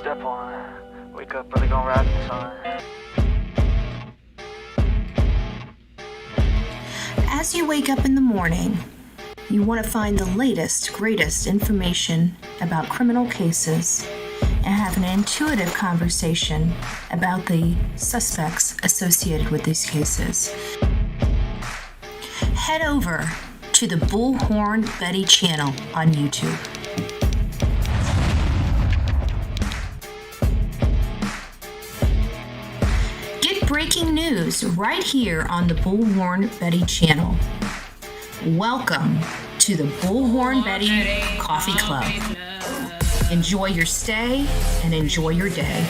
Step one. Wake up, really gonna ride the sun. As you wake up in the morning, you want to find the latest, greatest information about criminal cases and have an intuitive conversation about the suspects associated with these cases. Head over to the Bullhorn Betty channel on YouTube. Get breaking news right here on the Bullhorn Betty channel. Welcome to the Bullhorn Betty Coffee Club. Enjoy your stay and enjoy your day.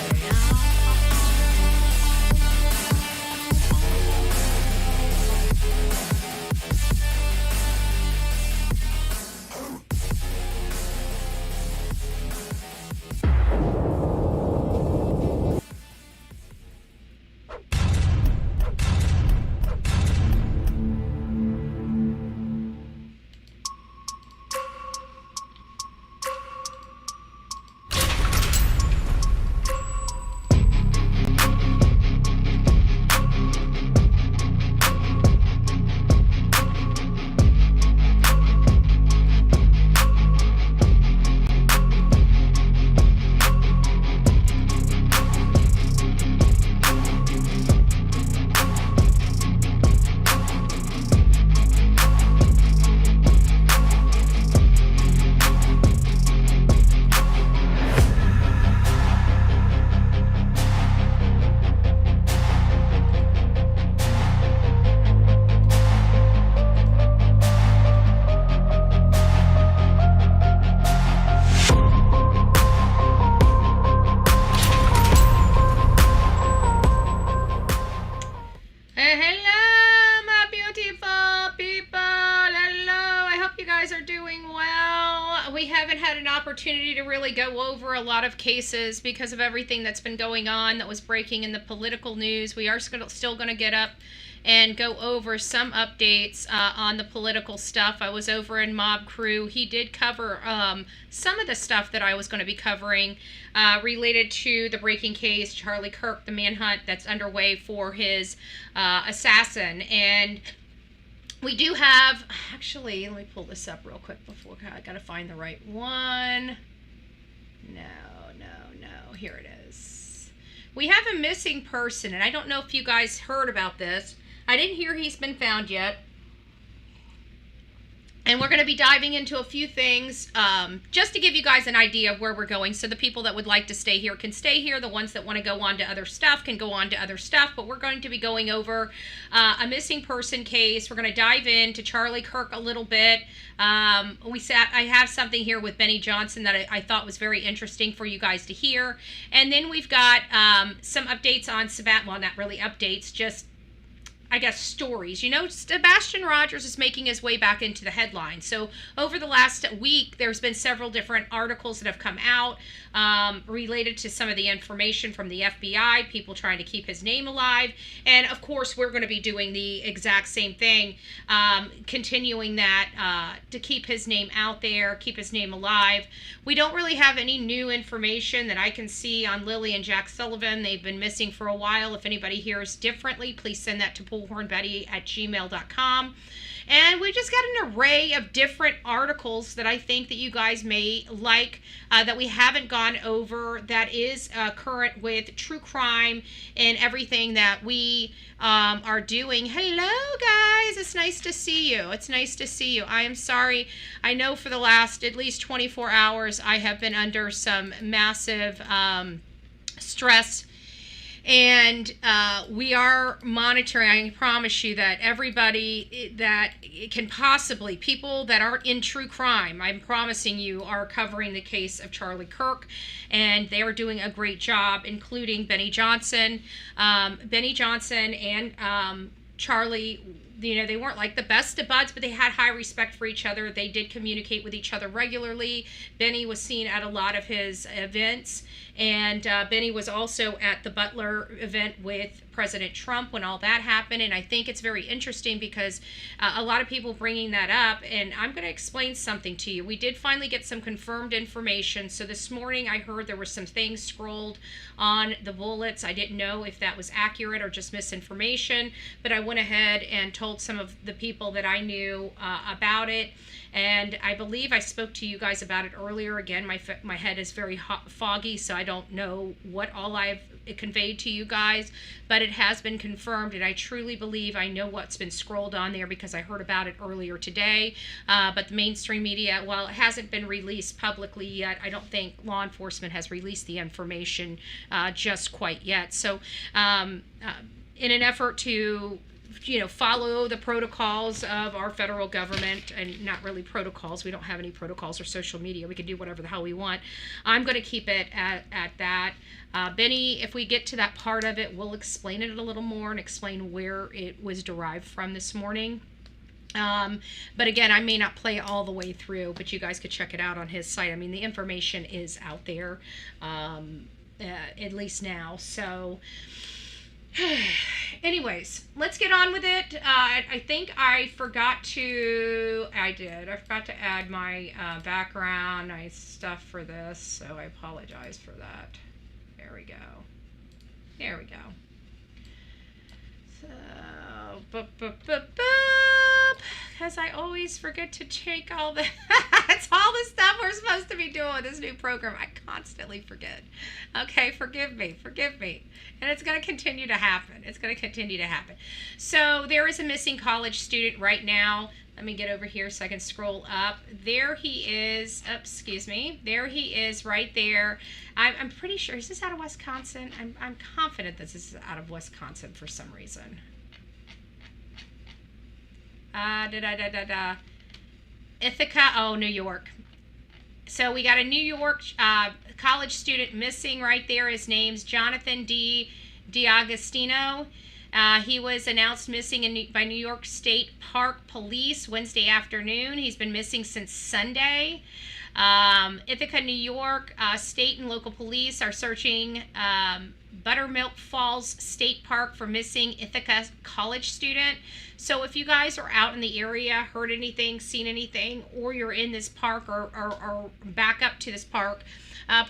Opportunity to really go over a lot of cases because of everything that's been going on that was breaking in the political news. We are still going to get up and go over some updates on the political stuff. I was over in Mob Crew. He did cover some of the stuff that I was going to be covering related to the breaking case, Charlie Kirk, the manhunt that's underway for his assassin. And we do have, actually, let me pull this up real quick before, I gotta find the right one. No, here it is. We have a missing person, and I don't know if you guys heard about this. I didn't hear he's been found yet. And we're going to be diving into a few things just to give you guys an idea of where we're going. So the people that would like to stay here can stay here. The ones that want to go on to other stuff can go on to other stuff. But we're going to be going over a missing person case. We're going to dive into Charlie Kirk a little bit. I have something here with Benny Johnson that I thought was very interesting for you guys to hear. And then we've got some updates on Sebastian, well, not really updates, just I guess stories. You know, Sebastian Rogers is making his way back into the headlines. So over the last week, there's been several different articles that have come out related to some of the information from the FBI, people trying to keep his name alive. And of course, we're going to be doing the exact same thing, continuing that to keep his name out there, keep his name alive. We don't really have any new information that I can see on Lily and Jack Sullivan. They've been missing for a while. If anybody hears differently, please send that to bullhornbetty@gmail.com. And we just got an array of different articles that I think that you guys may like, that we haven't gone over, that is current with true crime and everything that we are doing. Hello, guys. It's nice to see you. It's nice to see you. I am sorry. I know for the last at least 24 hours, I have been under some massive stress. And we are monitoring. I promise you that everybody that can possibly, people that aren't in true crime, I'm promising you, are covering the case of Charlie Kirk. And they are doing a great job, including Benny Johnson. Benny Johnson and Charlie they weren't like the best of buds, but they had high respect for each other. They did communicate with each other regularly. Benny was seen at a lot of his events, and Benny was also at the Butler event with President Trump when all that happened. And I think it's very interesting because a lot of people bringing that up, and I'm going to explain something to you. We did finally get some confirmed information. So this morning I heard there were some things scrolled on the bullets. I didn't know if that was accurate or just misinformation, but I went ahead and told some of the people that I knew about it. And I believe I spoke to you guys about it earlier. Again, my head is very foggy, so I don't know what all I've conveyed to you guys, but it has been confirmed, and I truly believe I know what's been scrolled on there because I heard about it earlier today. But the mainstream media, while it hasn't been released publicly yet, I don't think law enforcement has released the information just quite yet. So in an effort to follow the protocols of our federal government, and not really protocols, we don't have any protocols or social media, we can do whatever the hell we want, I'm going to keep it at that. Benny, if we get to that part of it, we'll explain it a little more and explain where it was derived from this morning. But again, I may not play all the way through, but you guys could check it out on his site. I mean, the information is out there, at least now. So anyways, let's get on with it. I think I forgot to add my background, nice stuff for this, so I apologize for that. There we go. So, because I always forget to take all the it's all the stuff we're supposed to be doing with this new program. I constantly forget. Okay, forgive me. And it's going to continue to happen. So there is a missing college student right now. Let me get over here so I can scroll up. There he is. There he is right there. I'm pretty sure. Is this out of Wisconsin? I'm confident this is out of Wisconsin for some reason. Ithaca, New York. So we got a New York college student missing right there. His name's Jonathan D'Agostino. He was announced missing by New York State Park Police Wednesday afternoon. He's been missing since Sunday. Ithaca, New York, state and local police are searching Buttermilk Falls State Park for missing Ithaca college student. So if you guys are out in the area, heard anything, seen anything, or you're in this park or back up to this park,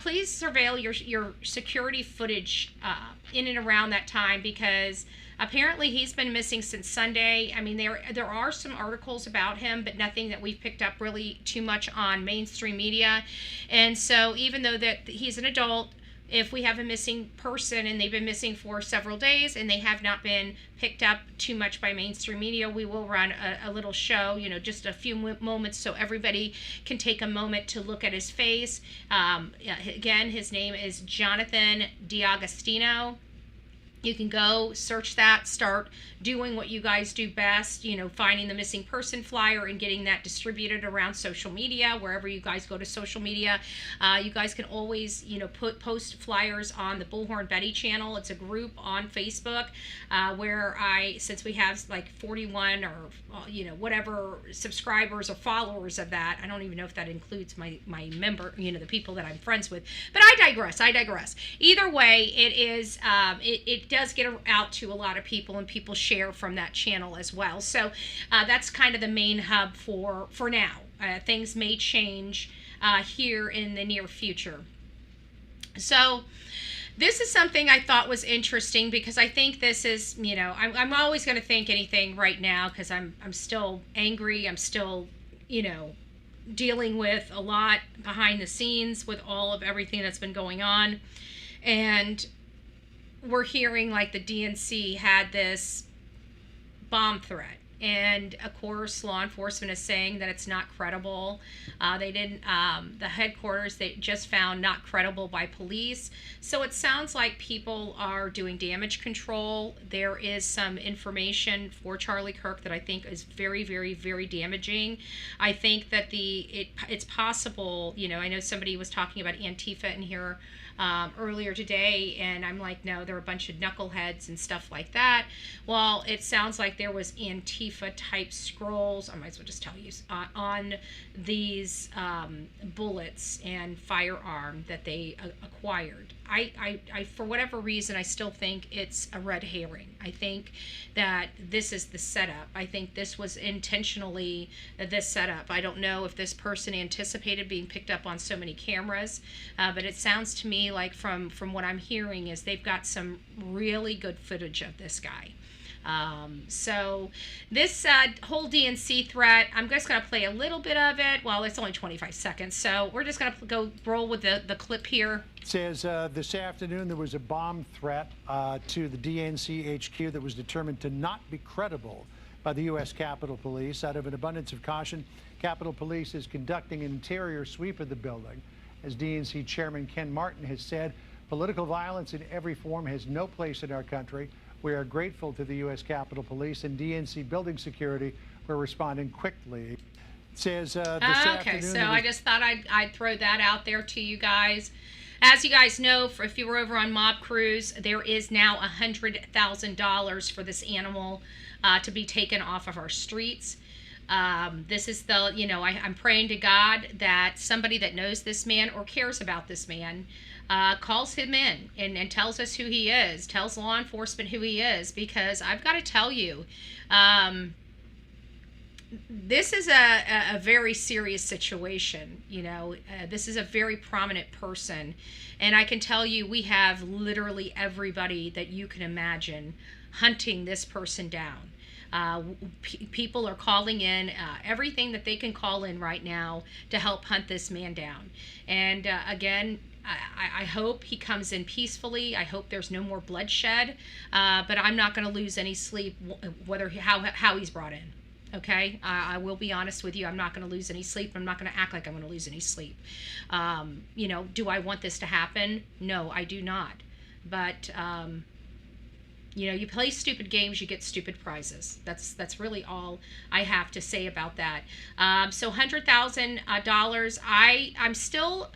please surveil your security footage in and around that time, because apparently he's been missing since Sunday. I mean, there are some articles about him, but nothing that we've picked up really too much on mainstream media. And so even though that he's an adult, if we have a missing person and they've been missing for several days and they have not been picked up too much by mainstream media, we will run a little show, just a few moments so everybody can take a moment to look at his face. Again, his name is Jonathan D'Agostino. You can go search that, start doing what you guys do best, finding the missing person flyer and getting that distributed around social media, wherever you guys go to social media. You guys can always, post flyers on the Bullhorn Betty channel. It's a group on Facebook where since we have like 41 or, whatever subscribers or followers of that, I don't even know if that includes my member, the people that I'm friends with, but I digress. Either way, it is, it does get out to a lot of people, and people share from that channel as well. So that's kind of the main hub for now. Things may change here in the near future. So this is something I thought was interesting, because I think this is, I'm always going to think anything right now because I'm still angry. I'm still, dealing with a lot behind the scenes with all of everything that's been going on. And we're hearing like the DNC had this bomb threat, and of course law enforcement is saying that it's not credible. They didn't, the headquarters, they just found not credible by police. So it sounds like people are doing damage control. There is some information for Charlie Kirk that I think is very, very, very damaging. I think that it's possible, I know somebody was talking about Antifa in here earlier today, and I'm like, no, they're a bunch of knuckleheads and stuff like that. Well, it sounds like there was Antifa Antifa type scrolls, I might as well just tell you, on these bullets and firearm that they acquired. I for whatever reason, I still think it's a red herring. I think that this is the setup. I think this was intentionally this setup. I don't know if this person anticipated being picked up on so many cameras, but it sounds to me like from what I'm hearing is they've got some really good footage of this guy. So this whole DNC threat, I'm just going to play a little bit of it. Well, it's only 25 seconds, so we're just going to go roll with the clip here. It says this afternoon there was a bomb threat to the DNC HQ that was determined to not be credible by the U.S. Capitol Police. Out of an abundance of caution, Capitol Police is conducting an interior sweep of the building. As DNC Chairman Ken Martin has said, political violence in every form has no place in our country. We are grateful to the U.S. Capitol Police and DNC building security for responding quickly. It says this afternoon... Okay, so I just thought I'd throw that out there to you guys. As you guys know, if you were over on Mob Cruise, there is now $100,000 for this animal to be taken off of our streets. This is the, I'm praying to God that somebody that knows this man or cares about this man calls him in and tells us who he is, tells law enforcement who he is, because I've got to tell you, this is a very serious situation. This is a very prominent person, and I can tell you we have literally everybody that you can imagine hunting this person down. People are calling in everything that they can call in right now to help hunt this man down. And again, I hope he comes in peacefully. I hope there's no more bloodshed, but I'm not going to lose any sleep how he's brought in. Okay, I will be honest with you. I'm not going to lose any sleep. I'm not going to act like I'm going to lose any sleep. Do I want this to happen? No, I do not. But you play stupid games, you get stupid prizes. That's really all I have to say about that. So $100,000. I'm still.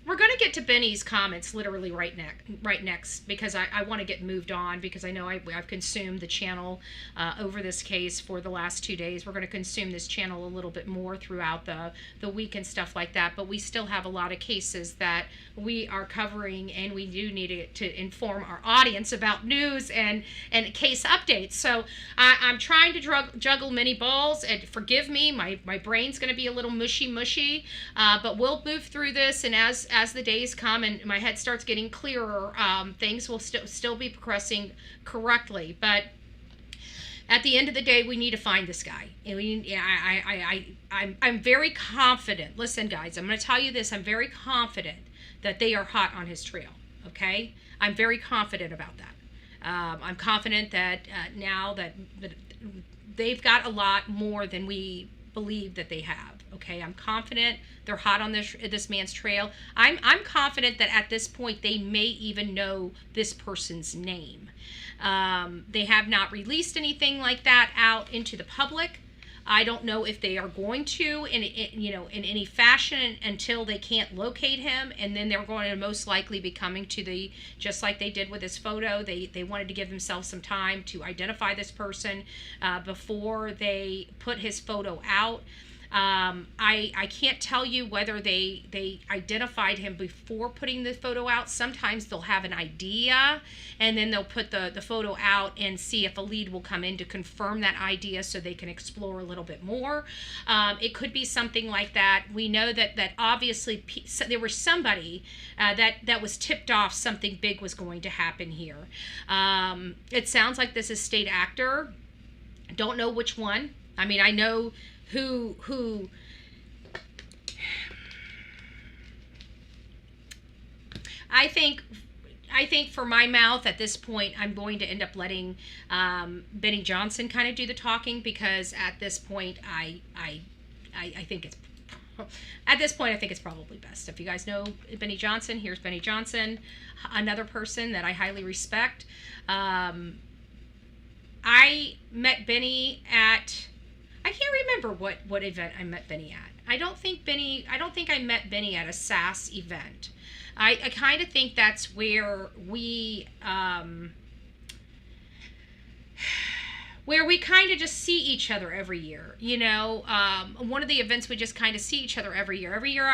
We're going to get to Benny's comments literally right next, because I want to get moved on, because I know I've consumed the channel over this case for the last 2 days. We're going to consume this channel a little bit more throughout the week and stuff like that, but we still have a lot of cases that we are covering, and we do need to inform our audience about news and case updates. So I'm trying to juggle many balls, and forgive me, my brain's going to be a little mushy, but we'll move through this, and as the days come and my head starts getting clearer, things will still be progressing correctly. But at the end of the day, we need to find this guy. And I'm very confident. Listen, guys, I'm going to tell you this. I'm very confident that they are hot on his trail. Okay? I'm very confident about that. I'm confident that now that they've got a lot more than we believe that they have. Okay, I'm confident they're hot on this man's trail. I'm confident that at this point they may even know this person's name. They have not released anything like that out into the public. I don't know if they are going to in any fashion until they can't locate him, and then they're going to most likely be coming to just like they did with his photo. They wanted to give themselves some time to identify this person before they put his photo out. I can't tell you whether they identified him before putting the photo out. Sometimes they'll have an idea, and then they'll put the photo out and see if a lead will come in to confirm that idea so they can explore a little bit more. It could be something like that. We know that obviously there was somebody that was tipped off something big was going to happen here. It sounds like this is state actor. Don't know which one. I mean, I know who I think for my mouth at this point, I'm going to end up letting Benny Johnson kind of do the talking, because at this point I think it's probably best. If you guys know Benny Johnson, here's Benny Johnson, another person that I highly respect. I met Benny at, I can't remember what event I met Benny at. I don't think I met Benny at a SAS event. I kind of think that's where we where we kind of just see each other every year. You know, one of the events we just kind of see each other every year. Every year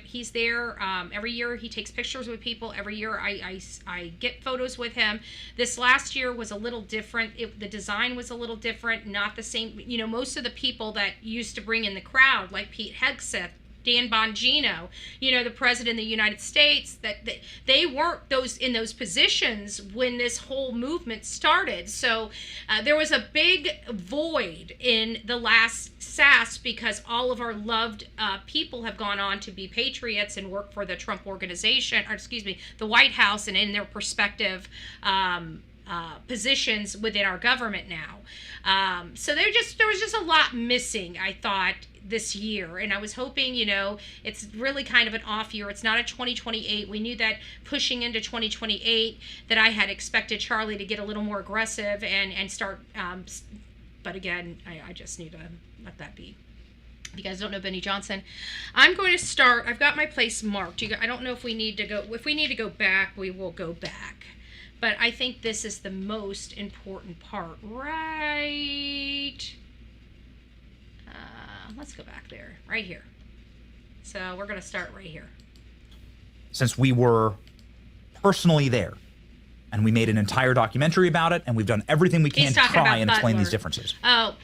he's there. Every year he takes pictures with people. Every year I get photos with him. This last year was a little different. The design was a little different, not the same. You know, most of the people that used to bring in the crowd, like Pete Hegseth, Dan Bongino, you know, the president of the United States, that they weren't in those positions when this whole movement started. So there was a big void in the last SAS because all of our loved people have gone on to be patriots and work for the Trump organization, or excuse me, the White House, and in their respective positions within our government now. So there was just a lot missing, I thought, this year. And I was hoping, you know, it's really kind of an off year. It's not a 2028. We knew that pushing into 2028 that I had expected Charlie to get a little more aggressive and start, but again, I just need to let that be. If you guys don't know Benny Johnson, I'm going to start. I've got my place marked. I don't know if we need to go. If we need to go back, we will go back. But I think this is the most important part, right? Let's go back there, right here. So we're going to start right here. Since we were personally there, and we made an entire documentary about it, and we've done everything we can to try and explain these differences. Oh,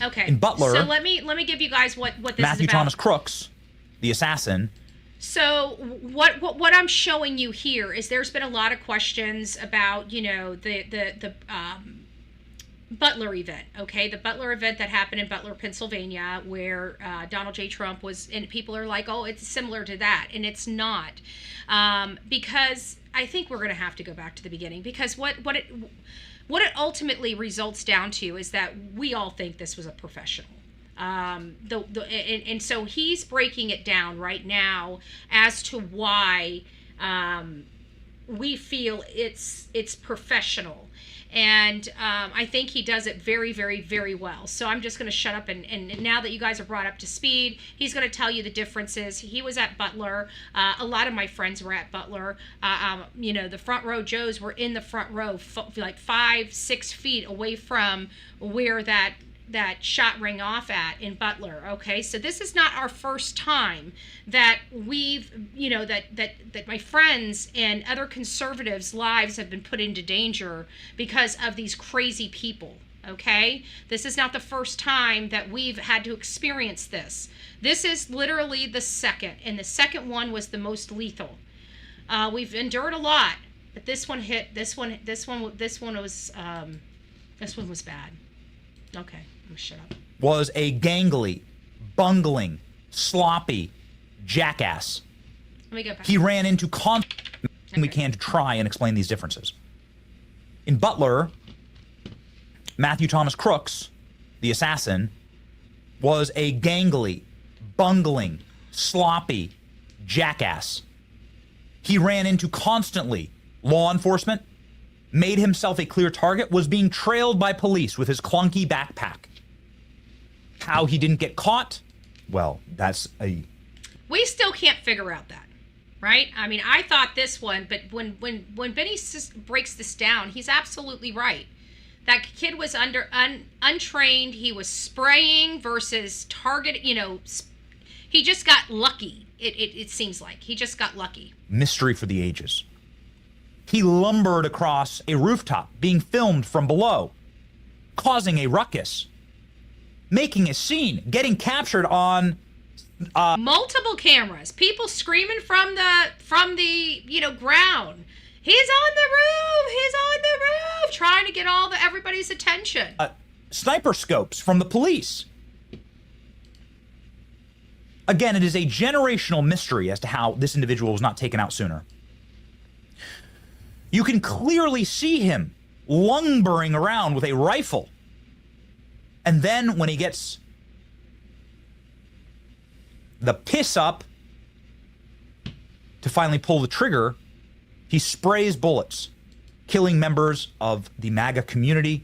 okay. In Butler, so let me give you guys what this Matthew is about. Thomas Crooks, the assassin. So what I'm showing you here is there's been a lot of questions about, you know, the Butler event, okay? The Butler event that happened in Butler, Pennsylvania, where Donald J. Trump was, and people are like, oh, it's similar to that, and it's not. Because I think we're going to have to go back to the beginning, because what it ultimately results down to is that we all think this was a professional. And so he's breaking it down right now as to why we feel it's professional. And I think he does it very, very, very well. So I'm just going to shut up. And now that you guys are brought up to speed, he's going to tell you the differences. He was at Butler. A lot of my friends were at Butler. You know, the front row Joes were in the front row, like 5-6 feet away from where that shot rang off at in Butler. Okay, so this is not our first time that we've, you know, that my friends and other conservatives' lives have been put into danger because of these crazy people. Okay, this is not the first time that we've had to experience this. This is literally the second, and the second one was the most lethal. We've endured a lot, but this one hit. This one was bad. Okay, I'm gonna shut up. Was a gangly, bungling, sloppy jackass. Let me go back. He ran into we can to try and explain these differences. In Butler, Matthew Thomas Crooks, the assassin, was a gangly, bungling, sloppy jackass. He ran into constantly law enforcement, made himself a clear target, was being trailed by police with his clunky backpack. How he didn't get caught? Well, we still can't figure out that, right? I mean, I thought this one, but when Benny breaks this down, he's absolutely right. That kid was untrained. He was spraying versus target. You know, he just got lucky. It seems like he just got lucky. Mystery for the ages. He lumbered across a rooftop, being filmed from below, causing a ruckus, making a scene, getting captured on multiple cameras, people screaming from the ground. He's on the roof, trying to get everybody's attention. Sniper scopes from the police. Again, it is a generational mystery as to how this individual was not taken out sooner. You can clearly see him lumbering around with a rifle. And then when he gets the piss up to finally pull the trigger, he sprays bullets, killing members of the MAGA community,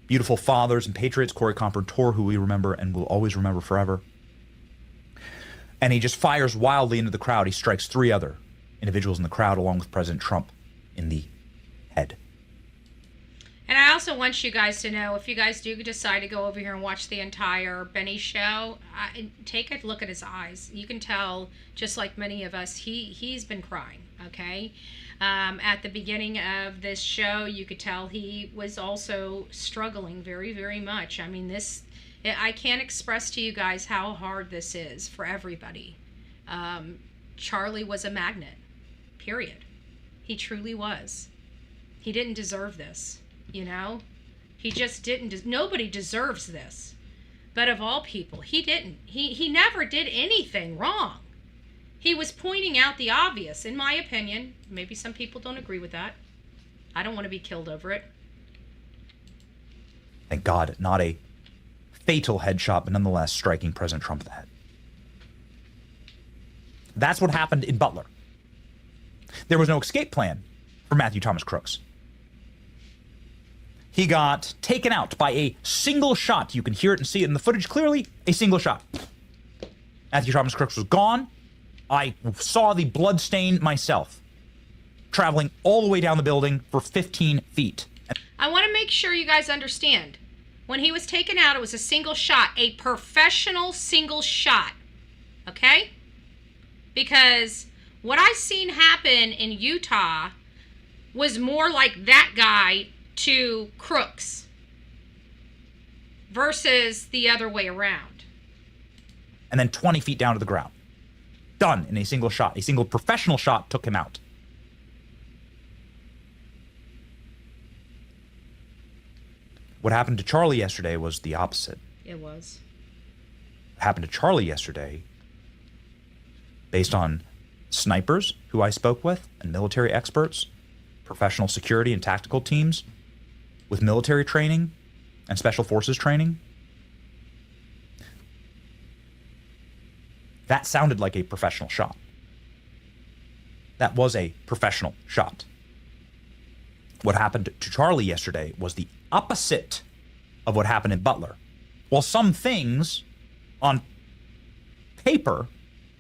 beautiful fathers and patriots, Corey Compertor, who we remember and will always remember forever. And he just fires wildly into the crowd. He strikes 3 other individuals in the crowd, along with President Trump in the head. And I also want you guys to know, if you guys do decide to go over here and watch the entire Benny show, take a look at his eyes. You can tell, just like many of us, he's been crying, okay? At the beginning of this show, you could tell he was also struggling very, very much. I mean, I can't express to you guys how hard this is for everybody. Charlie was a magnet, period. He truly was. He didn't deserve this, you know? He just didn't. Nobody deserves this. But of all people, he didn't. He never did anything wrong. He was pointing out the obvious, in my opinion. Maybe some people don't agree with that. I don't want to be killed over it. Thank God, not a fatal headshot, but nonetheless striking President Trump in the head. That's what happened in Butler. There was no escape plan for Matthew Thomas Crooks. He got taken out by a single shot. You can hear it and see it in the footage clearly. A single shot. Matthew Thomas Crooks was gone. I saw the blood stain myself, traveling all the way down the building for 15 feet. I want to make sure you guys understand. When he was taken out, it was a single shot, a professional single shot. Okay? Because what I seen happen in Utah was more like that guy to Crooks versus the other way around. And then 20 feet down to the ground. Done in a single shot. A single professional shot took him out. What happened to Charlie yesterday was the opposite. It was. What happened to Charlie yesterday, based on snipers who I spoke with and military experts, professional security and tactical teams with military training and special forces training, that sounded like a professional shot. That was a professional shot. What happened to Charlie yesterday was the opposite of what happened in Butler. While some things on paper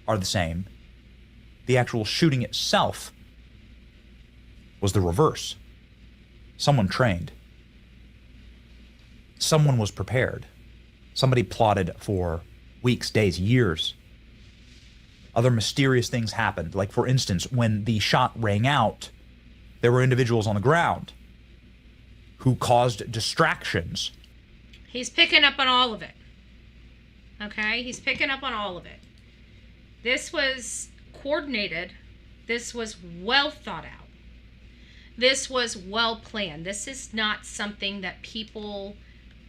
are the same, the actual shooting itself was the reverse. Someone trained. Someone was prepared. Somebody plotted for weeks, days, years. Other mysterious things happened. Like, for instance, when the shot rang out, there were individuals on the ground who caused distractions. He's picking up on all of it. Okay? He's picking up on all of it. This was coordinated. This was well thought out. This was well planned. This is not something that people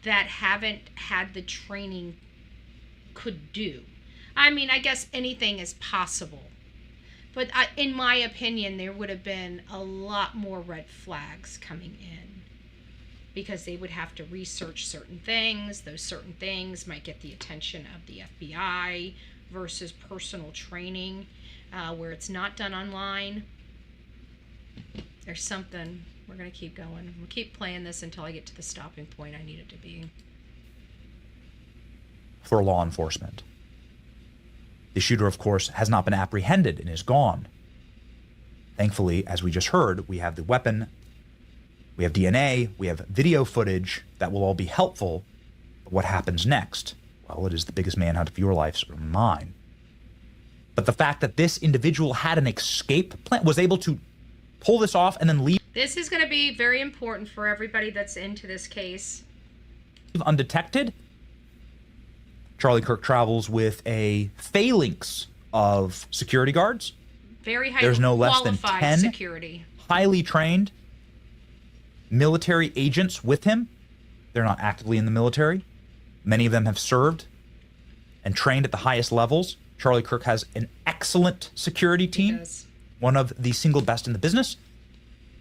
that haven't had the training could do. I mean, I guess anything is possible. But in my opinion, there would have been a lot more red flags coming in, because they would have to research certain things. Those certain things might get the attention of the FBI versus personal training, where it's not done online. There's something. We're going to keep going. We'll keep playing this until I get to the stopping point I need it to be. For law enforcement. The shooter, of course, has not been apprehended and is gone. Thankfully, as we just heard, we have the weapon, we have DNA, we have video footage that will all be helpful. But what happens next? Well, it is the biggest manhunt of your life, or mine. But the fact that this individual had an escape plan, was able to pull this off and then leave. This is going to be very important for everybody that's into this case. Undetected. Charlie Kirk travels with a phalanx of security guards. Very high. There's no less than 10 security. Highly trained military agents with him. They're not actively in the military. Many of them have served and trained at the highest levels. Charlie Kirk has an excellent security team, one of the single best in the business.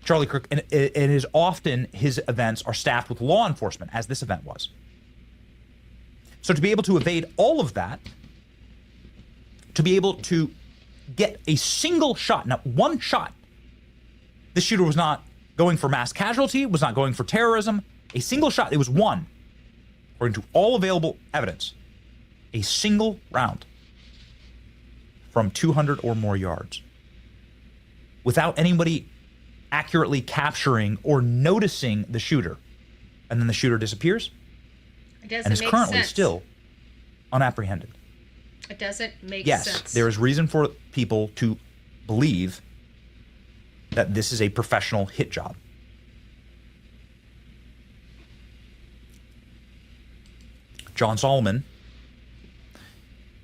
Charlie Kirk, and it is often his events are staffed with law enforcement, as this event was. So to be able to evade all of that, to be able to get a single shot, not one shot, this shooter was not going for mass casualty, was not going for terrorism. A single shot, it was one, according to all available evidence, a single round from 200 or more yards, without anybody accurately capturing or noticing the shooter. And then the shooter disappears It doesn't and is make currently sense. still unapprehended. It doesn't make Yes, sense. there is reason for people to believe that this is a professional hit job. John Solomon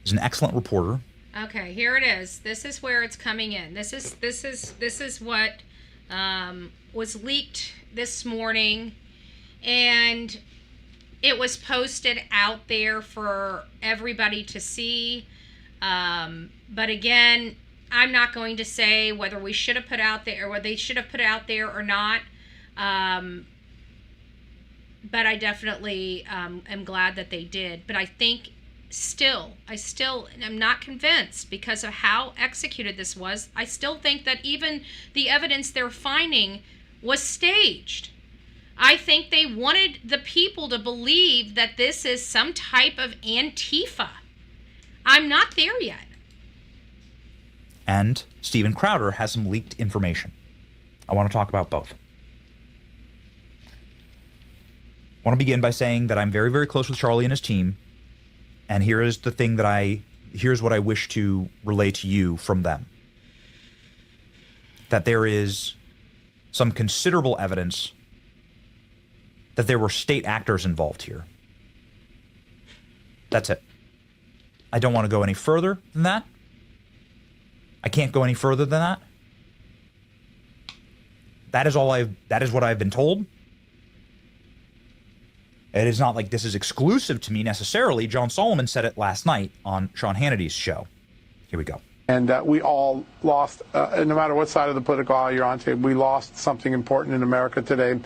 is an excellent reporter. Okay, here it is. This is where it's coming in. This is what was leaked this morning, and it was posted out there for everybody to see. But again, I'm not going to say whether we should have put out there or whether they should have put out there or not. But I definitely am glad that they did. But I think I still am not convinced because of how executed this was. I still think that even the evidence they're finding was staged. I think they wanted the people to believe that this is some type of Antifa. I'm not there yet. And Steven Crowder has some leaked information. I want to talk about both. I want to begin by saying that I'm very, very close with Charlie and his team. And here is the thing here's what I wish to relay to you from them. That there is some considerable evidence that there were state actors involved here. That's it. I don't want to go any further than that. I can't go any further than that. That is what I've been told. It is not like this is exclusive to me necessarily. John Solomon said it last night on Sean Hannity's show. Here we go. And we all lost, no matter what side of the political aisle you're on, we lost something important in America today.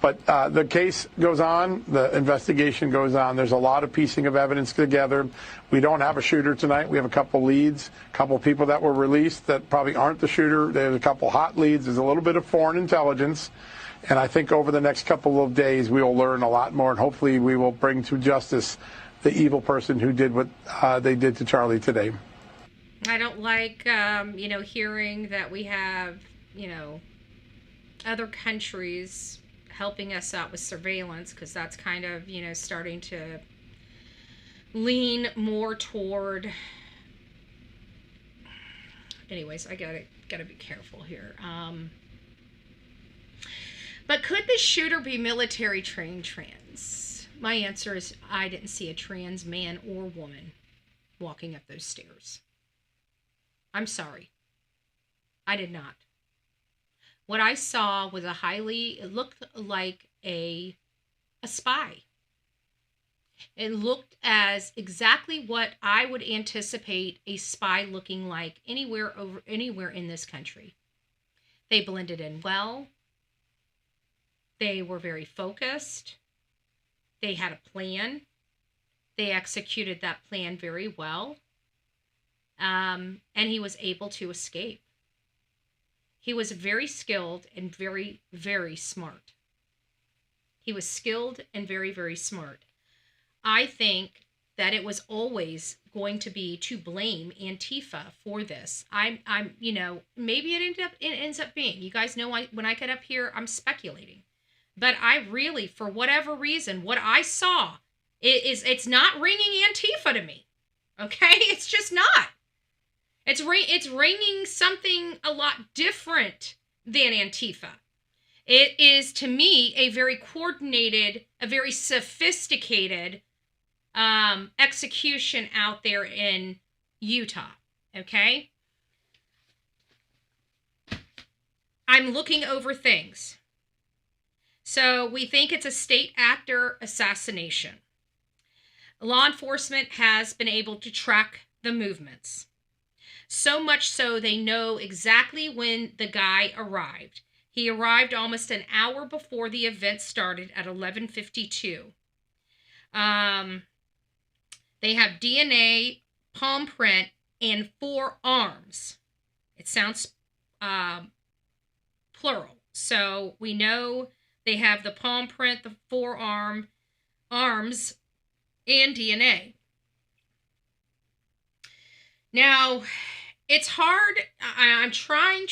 But the case goes on. The investigation goes on. There's a lot of piecing of evidence together. We don't have a shooter tonight. We have a couple leads, a couple people that were released that probably aren't the shooter. There's a couple hot leads. There's a little bit of foreign intelligence. And I think over the next couple of days, we will learn a lot more. And hopefully we will bring to justice the evil person who did what they did to Charlie today. I don't like, hearing that we have, other countries helping us out with surveillance, because that's kind of, starting to lean more toward. Anyways, I gotta be careful here. But could the shooter be military trained trans? My answer is I didn't see a trans man or woman walking up those stairs. I'm sorry. I did not. What I saw was it looked like a spy. It looked as exactly what I would anticipate a spy looking like anywhere in this country. They blended in well. They were very focused. They had a plan. They executed that plan very well. And he was able to escape. He was very skilled and very, very smart. He was skilled and very, very smart. I think that it was always going to be to blame Antifa for this. Maybe it ends up being. You guys know when I get up here, I'm speculating. But I really, for whatever reason, what I saw, it's not ringing Antifa to me. Okay? It's just not. It's ringing something a lot different than Antifa. It is, to me, a very coordinated, a very sophisticated execution out there in Utah. Okay? I'm looking over things. So we think it's a state actor assassination. Law enforcement has been able to track the movements. So much so they know exactly when the guy arrived. He arrived almost an hour before the event started at 11:52. They have DNA, palm print, and 4 arms. It sounds plural. So we know they have the palm print, the 4 arms, and DNA. Now, it's hard. I'm trying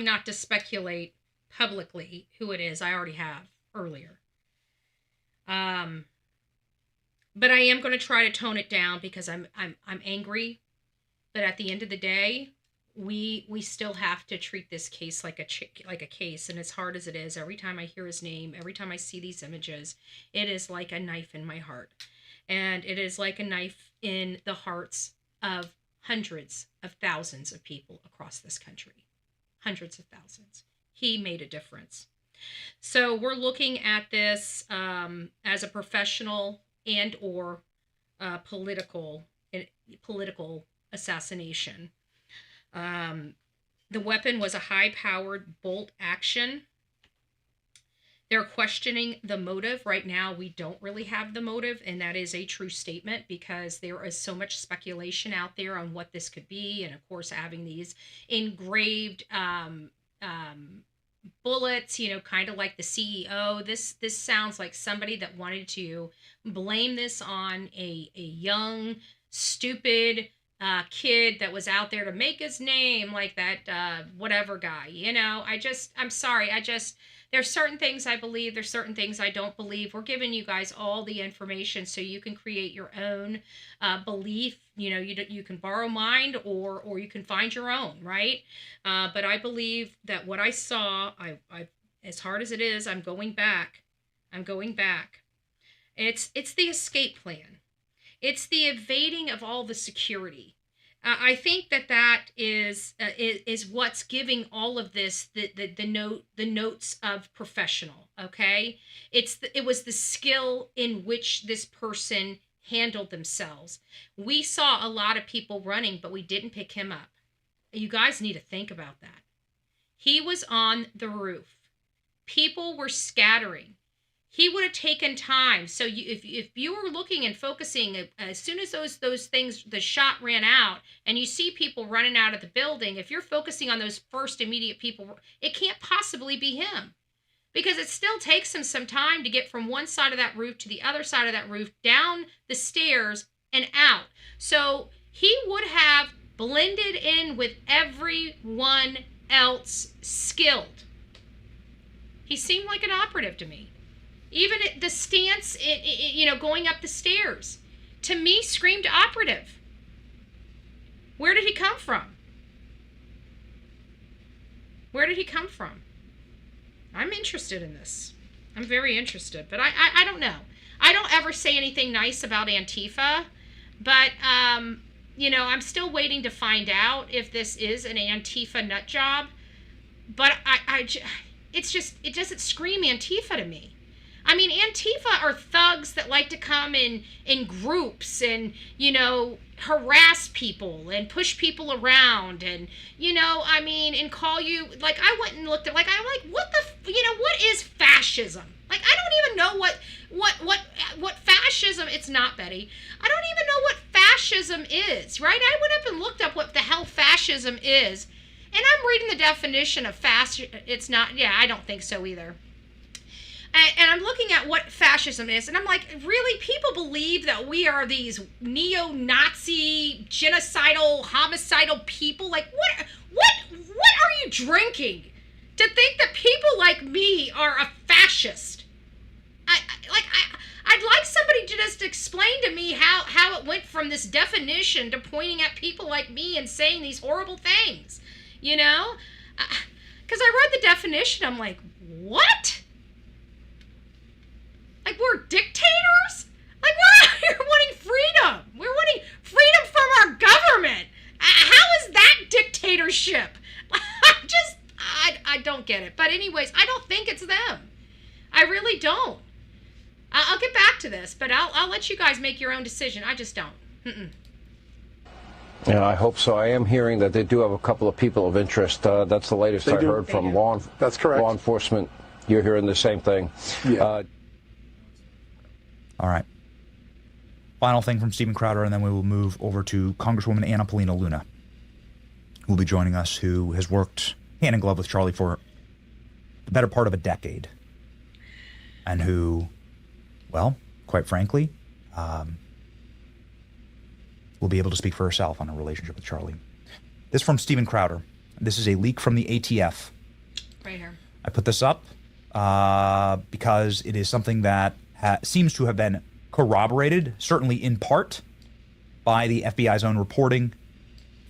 not to speculate publicly who it is. I already have. earlier. But I am going to try to tone it down because I'm angry. But at the end of the day, we still have to treat this case like a case. And as hard as it is, every time I hear his name, every time I see these images, it is like a knife in my heart. And it is like a knife in the hearts of hundreds of thousands of people across this country. Hundreds of thousands. He made a difference. So we're looking at this as a professional and or political assassination. The weapon was a high-powered bolt action. They're questioning the motive. Right now, we don't really have the motive, and that is a true statement because there is so much speculation out there on what this could be, and of course, having these engraved bullets, kind of like the CEO. This sounds like somebody that wanted to blame this on a young, stupid kid that was out there to make his name, like that whatever guy. I'm sorry. There's certain things I believe, there's certain things I don't believe. We're giving you guys all the information so you can create your own belief. You can borrow mine or you can find your own, right? But I believe that what I saw, I as hard as it is, I'm going back. It's the escape plan. It's the evading of all the security. I think that is what's giving all of this the notes of professional. Okay, it was the skill in which this person handled themselves. We saw a lot of people running, but we didn't pick him up. You guys need to think about that. He was on the roof. People were scattering. He would have taken time. So if you were looking and focusing, as soon as those things, the shot ran out, and you see people running out of the building, if you're focusing on those first immediate people, it can't possibly be him. Because it still takes him some time to get from one side of that roof to the other side of that roof, down the stairs and out. So he would have blended in with everyone else skilled. He seemed like an operative to me. Even the stance, going up the stairs, to me screamed operative. Where did he come from? I'm interested in this. I'm very interested, but I don't know. I don't ever say anything nice about Antifa, but, I'm still waiting to find out if this is an Antifa nut job, but it doesn't scream Antifa to me. I mean, Antifa are thugs that like to come in groups and, harass people and push people around and, and call you, like, I went and looked at, like, I'm like, what is fascism? Like, I don't even know what fascism, it's not, Betty. I don't even know what fascism is, right? I went up and looked up what the hell fascism is, and I'm reading the definition of it's not, I don't think so either. And I'm looking at what fascism is, and I'm like, really? People believe that we are these neo-Nazi, genocidal, homicidal people? Like, what are you drinking to think that people like me are a fascist? I'd like somebody to just explain to me how it went from this definition to pointing at people like me and saying these horrible things, Because I read the definition, I'm like, what? Like, we're dictators? Like, we're out here wanting freedom. We're wanting freedom from our government. How is that dictatorship? I don't get it. But anyways, I don't think it's them. I really don't. I'll get back to this, but I'll let you guys make your own decision. I just don't. Yeah, I hope so. I am hearing that they do have a couple of people of interest. That's the latest I heard from That's correct. Law enforcement. You're hearing the same thing. Yeah. All right. Final thing from Steven Crowder, and then we will move over to Congresswoman Anna Paulina Luna, who will be joining us, who has worked hand in glove with Charlie for the better part of a decade, and who, well, quite frankly, will be able to speak for herself on her relationship with Charlie. This from Steven Crowder. This is a leak from the ATF. Right here. I put this up because it is something that seems to have been corroborated, certainly in part, by the FBI's own reporting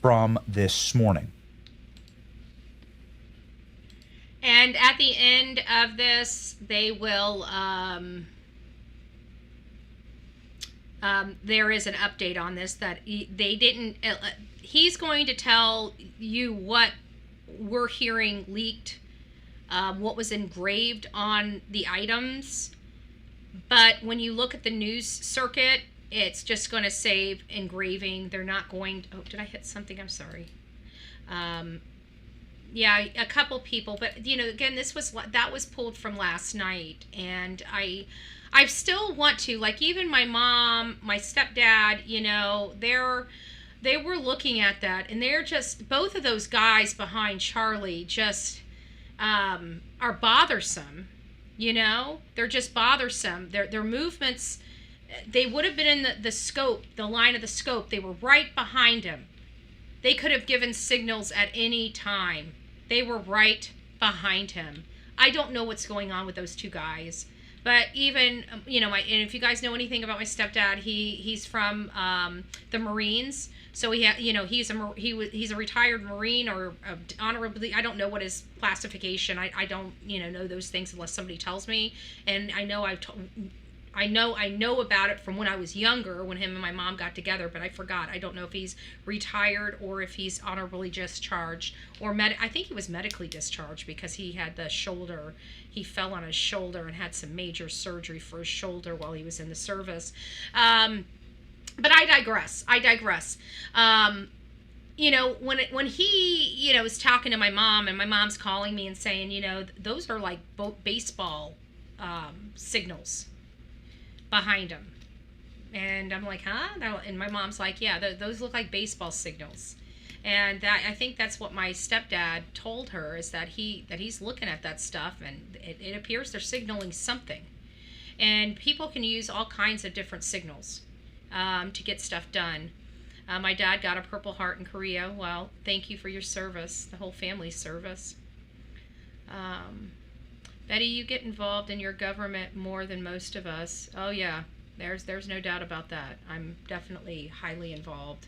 from this morning. And at the end of this, they will, there is an update on this that they didn't, he's going to tell you what we're hearing leaked, what was engraved on the items. But when you look at the news circuit, it's just going to say engraving. They're not going to, oh, did I hit something? I'm sorry. Yeah, a couple people, but you know, again, that was pulled from last night, and I still want to, like, even my mom, my stepdad, you know, they were looking at that, and they're just, both of those guys behind Charlie just are bothersome, you know, they're just bothersome. Their movements, they would have been in the scope, the line of the scope. They were right behind him. They could have given signals at any time. They were right behind him. I don't know what's going on with those two guys, but even, you know, and if you guys know anything about my stepdad, he's from the Marines, so he's a retired Marine, or honorably, I don't know what his classification. I don't know those things unless somebody tells me, and I know I know about it from when I was younger, when him and my mom got together, but I forgot. I don't know if he's retired or if he's honorably discharged, or I think he was medically discharged because he had the shoulder. He fell on his shoulder and had some major surgery for his shoulder while he was in the service. But I digress. You know, when he, you know, was talking to my mom, and my mom's calling me and saying, you know, those are like baseball signals behind him, and I'm like, huh? And my mom's like, yeah, those look like baseball signals. And that, I think that's what my stepdad told her, is that he's looking at that stuff, and it appears they're signaling something. And people can use all kinds of different signals to get stuff done. My dad got a Purple Heart in Korea. Well, thank you for your service, the whole family's service. Betty, you get involved in your government more than most of us. Oh yeah, there's no doubt about that. I'm definitely highly involved.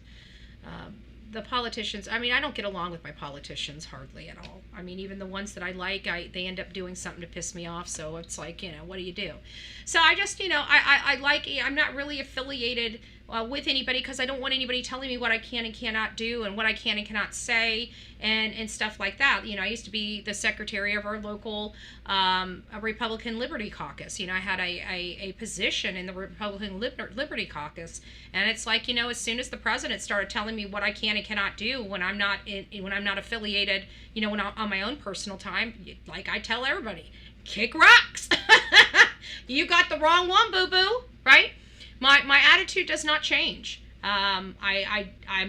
The politicians, I mean, I don't get along with my politicians hardly at all. I mean, even the ones that I like, they end up doing something to piss me off, so it's like, you know, what do you do? So I just, you know, I'm not really affiliated with anybody, because I don't want anybody telling me what I can and cannot do, and what I can and cannot say, and stuff like that. You know, I used to be the secretary of our local Republican Liberty Caucus. You know, I had a position in the Republican Liberty Caucus, and it's like, you know, as soon as the president started telling me what I can and cannot do when I'm not affiliated, you know, when on my own personal time, like I tell everybody, kick rocks. You got the wrong one, boo-boo, right? My attitude does not change. I'm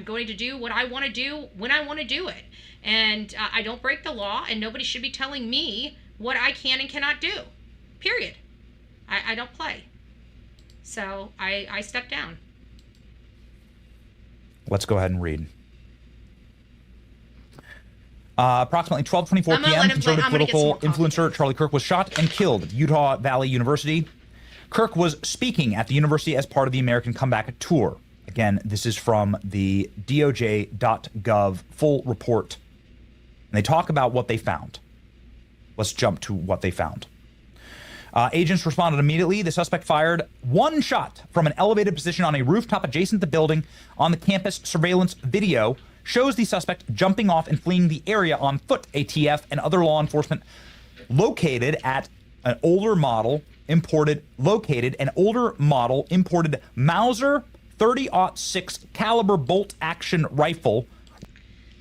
going to do what I want to do when I want to do it. And I don't break the law, and nobody should be telling me what I can and cannot do. Period. I don't play. So I step down. Let's go ahead and read. Approximately 12:24 p.m., conservative political influencer Charlie Kirk was shot and killed at Utah Valley University. Kirk was speaking at the university as part of the American Comeback Tour. Again, this is from the DOJ.gov full report. And they talk about what they found. Let's jump to what they found. Agents responded immediately. The suspect fired one shot from an elevated position on a rooftop adjacent to the building. On the campus surveillance video shows the suspect jumping off and fleeing the area on foot. ATF and other law enforcement located an older model imported Mauser 30-06 caliber bolt action rifle.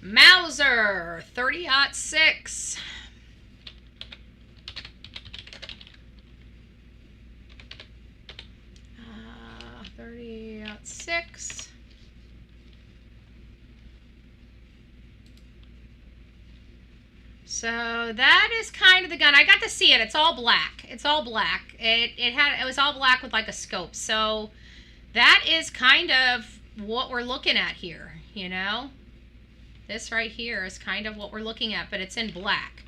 Mauser 30-06. 30-06. So that is kind of the gun. I got to see it. It's all black. It's all black. It was all black with like a scope. So that is kind of what we're looking at here, you know? This right here is kind of what we're looking at, but it's in black.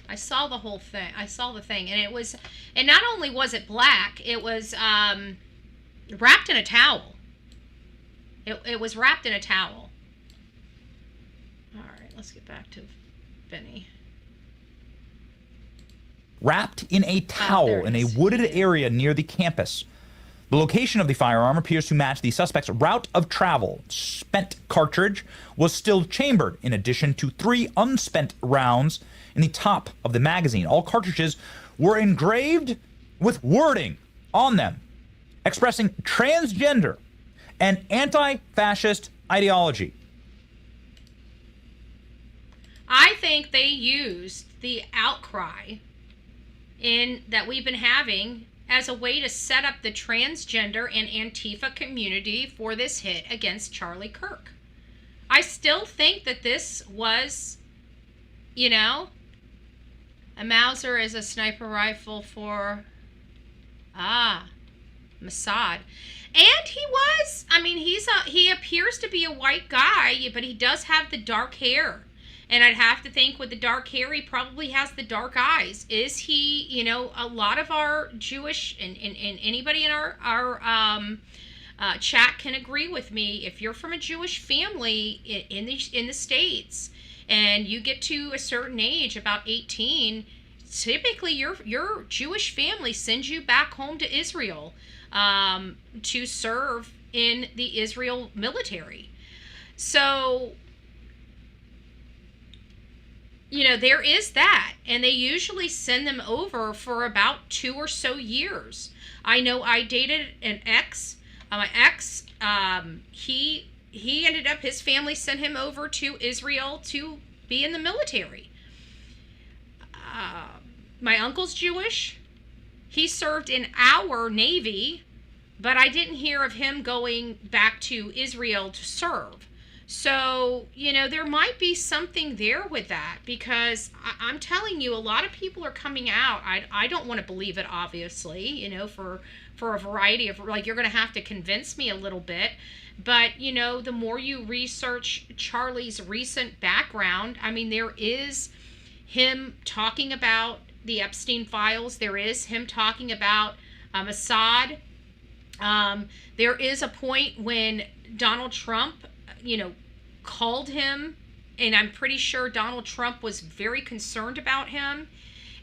I saw the whole thing. I saw the thing, and not only was it black, it was wrapped in a towel. It was wrapped in a towel. All right, let's get back to Benny. Wrapped in a towel in a wooded area near the campus. The location of the firearm appears to match the suspect's route of travel. Spent cartridge was still chambered, in addition to 3 unspent rounds in the top of the magazine. All cartridges were engraved with wording on them expressing transgender and anti-fascist ideology. I think they used the outcry that we've been having as a way to set up the transgender and Antifa community for this hit against Charlie Kirk. I still think that this was, a Mauser is a sniper rifle for, Mossad. And he appears to be a white guy, but he does have the dark hair. And I'd have to think with the dark hair, he probably has the dark eyes. Is he, a lot of our Jewish, and anybody in our chat can agree with me, if you're from a Jewish family in the States, and you get to a certain age, about 18, typically your Jewish family sends you back home to Israel to serve in the Israel military. So, there is that, and they usually send them over for about 2 or so years. I know I dated an ex. My ex, he ended up, his family sent him over to Israel to be in the military. My uncle's Jewish. He served in our Navy, but I didn't hear of him going back to Israel to serve. So, there might be something there with that, because I'm telling you, a lot of people are coming out. I don't want to believe it, obviously, for a variety of, you're going to have to convince me a little bit. But, the more you research Charlie's recent background, there is him talking about the Epstein files. There is him talking about Assad. There is a point when Donald Trump, called him, and I'm pretty sure Donald Trump was very concerned about him,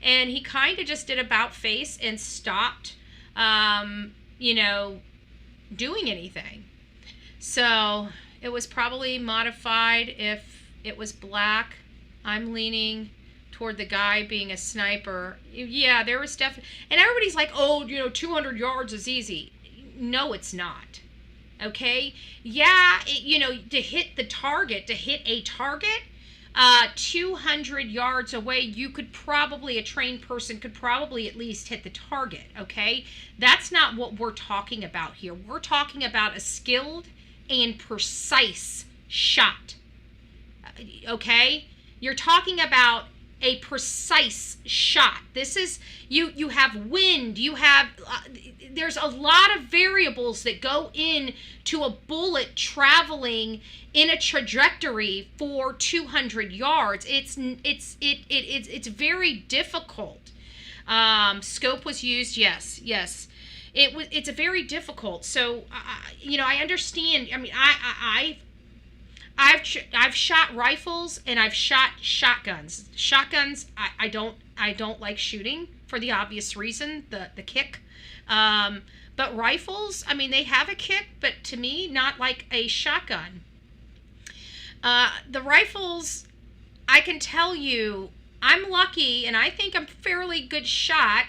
and he kind of just did about face and stopped, doing anything. So it was probably modified if it was black. I'm leaning toward the guy being a sniper. Yeah, there was definitely, and everybody's like, 200 yards is easy. No, it's not. Okay? Yeah, to hit a target, 200 yards away, a trained person could probably at least hit the target, okay? That's not what we're talking about here. We're talking about a skilled and precise shot, okay? You're talking about a precise shot. This is, you have wind, there's a lot of variables that go into a bullet traveling in a trajectory for 200 yards. It's very difficult. Scope was used, yes. It's a very difficult. So, I understand. I've shot rifles and I've shot shotguns. Shotguns, I don't like shooting for the obvious reason, the kick. But rifles, they have a kick, but to me, not like a shotgun. The rifles, I can tell you, I'm lucky, and I think I'm a fairly good shot.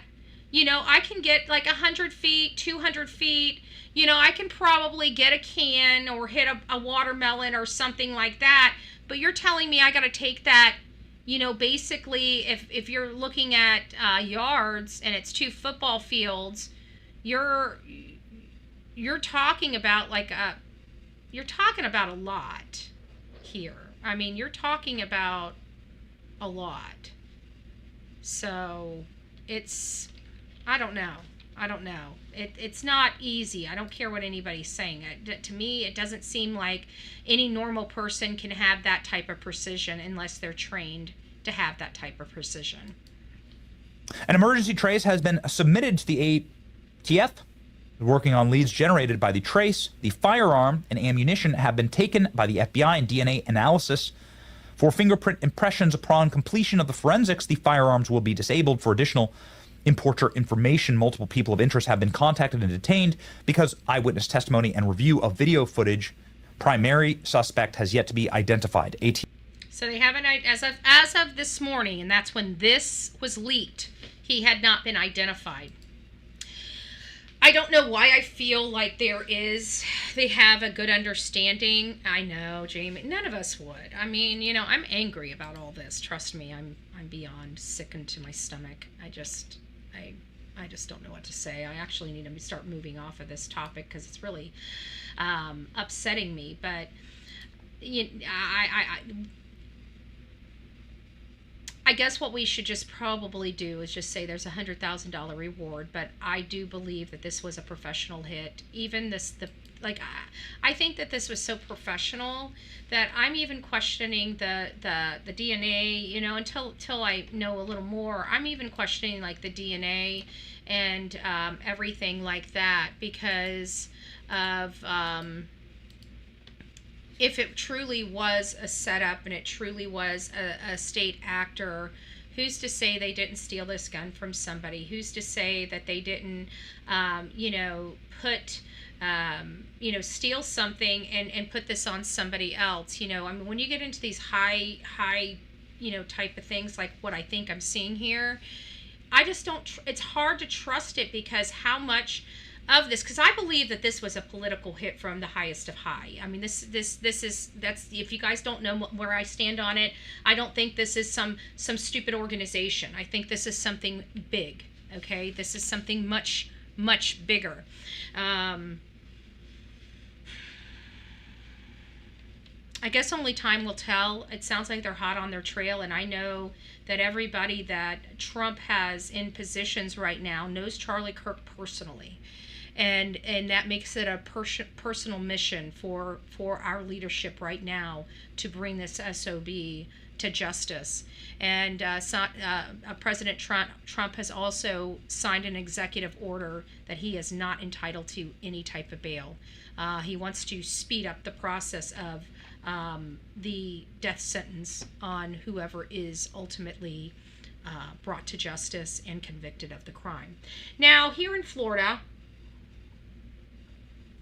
I can get like 100 feet, 200 feet. I can probably get a can or hit a watermelon or something like that. But you're telling me I got to take that, basically, if you're looking at yards and it's 2 football fields, you're talking about you're talking about a lot here. You're talking about a lot. So it's, I don't know. It's not easy. I don't care what anybody's saying. To me, it doesn't seem like any normal person can have that type of precision unless they're trained to have that type of precision. An emergency trace has been submitted to the ATF. Working on leads generated by the trace, the firearm and ammunition have been taken by the FBI and DNA analysis. For fingerprint impressions upon completion of the forensics, the firearms will be disabled. For additional importer information, multiple people of interest have been contacted and detained because eyewitness testimony and review of video footage. Primary suspect has yet to be identified. So they haven't, as of this morning, and that's when this was leaked, he had not been identified. I don't know why I feel like they have a good understanding. I know, Jamie, none of us would. I mean, you know, I'm angry about all this. Trust me, I'm beyond sickened to my stomach. I just don't know what to say. I actually need to start moving off of this topic because it's really upsetting me. But I guess what we should just probably do is just say there's $100,000 reward, but I do believe that this was a professional hit. Even I think that this was so professional that I'm even questioning the DNA, you know, until I know a little more. I'm even questioning like the DNA and everything like that because of if it truly was a setup and it truly was a state actor, who's to say they didn't steal this gun from somebody? Who's to say that they didn't, steal something and put this on somebody else? You know, I mean, when you get into these high, type of things like what I think I'm seeing here, I just don't, it's hard to trust it because how much of this, because I believe that this was a political hit from the highest of high. I mean, that's if you guys don't know where I stand on it, I don't think this is some stupid organization. I think this is something big. Okay, this is something much bigger. I guess only time will tell. It sounds like they're hot on their trail, and I know that everybody that Trump has in positions right now knows Charlie Kirk personally. And that makes it a personal mission for our leadership right now to bring this SOB to justice. And President Trump has also signed an executive order that he is not entitled to any type of bail. He wants to speed up the process of the death sentence on whoever is ultimately brought to justice and convicted of the crime. Now, here in Florida,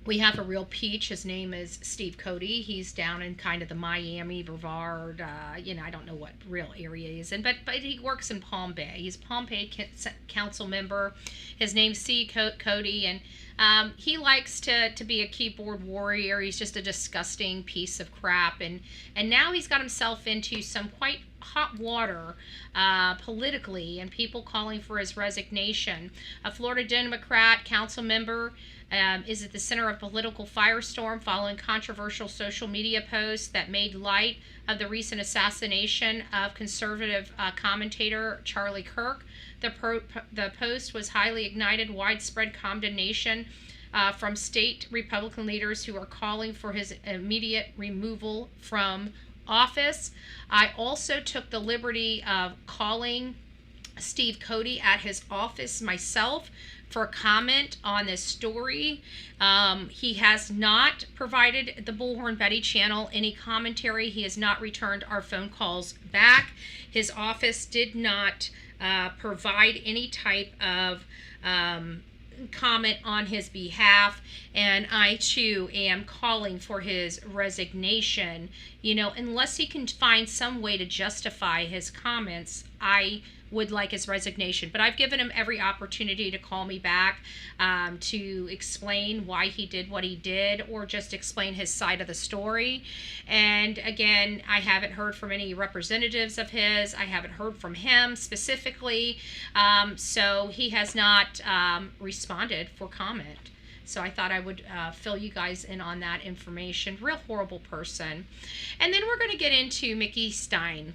we have a real peach. His name is Steve Cody. He's down in kind of the Miami, Brevard, I don't know what real area he's in, but he works in Palm Bay. He's a Palm Bay council member. His name's Steve Cody, and he likes to be a keyboard warrior. He's just a disgusting piece of crap, and now he's got himself into some quite hot water politically, and people calling for his resignation. A Florida Democrat council member is at the center of political firestorm following controversial social media posts that made light of the recent assassination of conservative commentator Charlie Kirk. The post was highly ignited widespread condemnation from state Republican leaders who are calling for his immediate removal from office. I also took the liberty of calling Steve Cody at his office myself for comment on this story. He has not provided the Bullhorn Betty channel any commentary. He has not returned our phone calls back. His office did not provide any type of comment on his behalf, and I too am calling for his resignation. Unless he can find some way to justify his comments, I would like his resignation. But I've given him every opportunity to call me back to explain why he did what he did, or just explain his side of the story. And again, I haven't heard from any representatives of his. I haven't heard from him specifically. So he has not responded for comment. So I thought I would fill you guys in on that information. Real horrible person. And then we're going to get into Mickey Stines.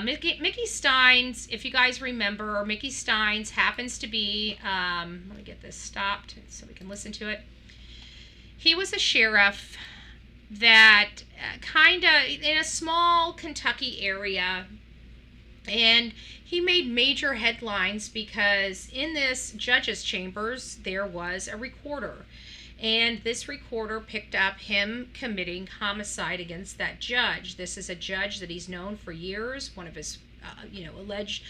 Mickey Stines, if you guys remember, Mickey Stines happens to be, let me get this stopped so we can listen to it. He was a sheriff that kind of, in a small Kentucky area, And he made major headlines because in this judge's chambers, there was a recorder. And this recorder picked up him committing homicide against that judge. This is a judge that he's known for years, one of his alleged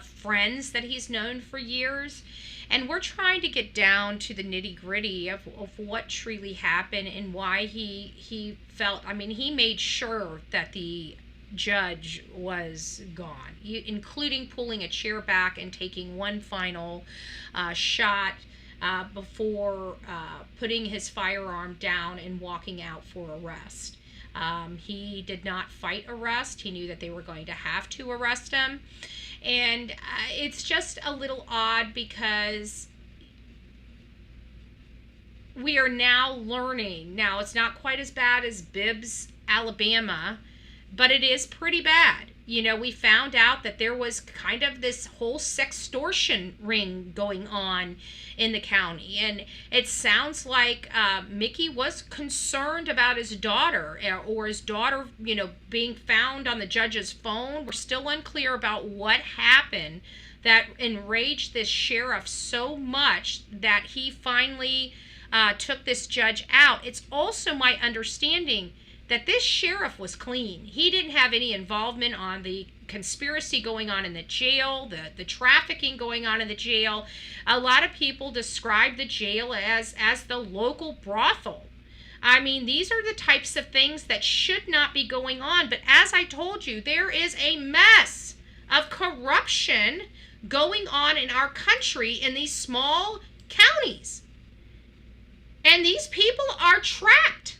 friends that he's known for years. And we're trying to get down to the nitty gritty of what truly happened and why he felt, he made sure that the judge was gone, including pulling a chair back and taking one final shot before putting his firearm down and walking out for arrest. He did not fight arrest. He knew that they were going to have to arrest him. And it's just a little odd because we are now learning. Now, it's not quite as bad as Bibbs, Alabama, but it is pretty bad. We found out that there was kind of this whole sextortion ring going on in the county. And it sounds like Mickey was concerned about his daughter or his daughter, being found on the judge's phone. We're still unclear about what happened that enraged this sheriff so much that he finally took this judge out. It's also my understanding that this sheriff was clean. He didn't have any involvement on the conspiracy going on in the jail, the trafficking going on in the jail. A lot of people describe the jail as the local brothel. These are the types of things that should not be going on. But as I told you, there is a mess of corruption going on in our country in these small counties. And these people are trapped.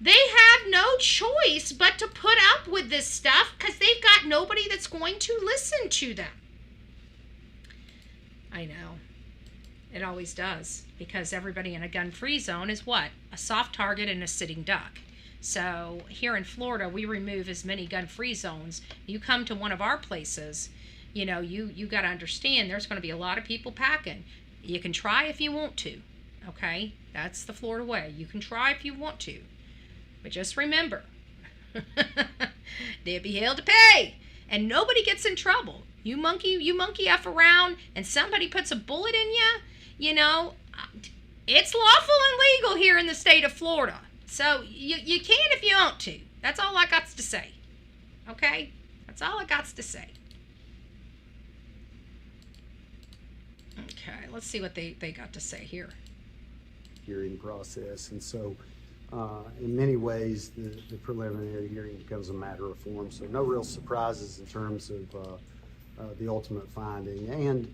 They have no choice but to put up with this stuff because they've got nobody that's going to listen to them. I know. It always does, because everybody in a gun-free zone is what? A soft target and a sitting duck. So here in Florida, we remove as many gun-free zones. You come to one of our places, you got to understand there's going to be a lot of people packing. You can try if you want to, okay? That's the Florida way. You can try if you want to. But just remember, there'll be hell to pay, and nobody gets in trouble. You monkey F around, and somebody puts a bullet in you, it's lawful and legal here in the state of Florida. So you can if you want to. That's all I got to say. Okay? That's all I got to say. Okay, let's see what they got to say here. Hearing process, and so in many ways the preliminary hearing becomes a matter of form, so no real surprises in terms of the ultimate finding. And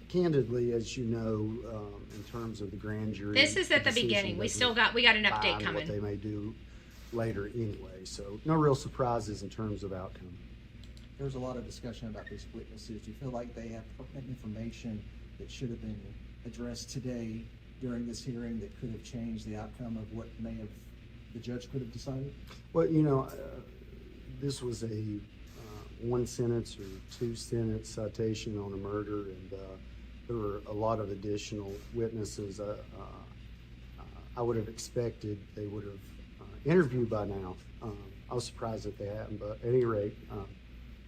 candidly, as you know, in terms of the grand jury, this is at the beginning. We got an update coming. What they may do later anyway, so no real surprises in terms of outcome. There's a lot of discussion about these witnesses. Do you feel like they have pertinent information that should have been addressed today during this hearing that could have changed the outcome of what the judge could have decided? Well, this was a one sentence or two sentence citation on a murder, and there were a lot of additional witnesses. I would have expected they would have interviewed by now. I was surprised that they hadn't, but at any rate,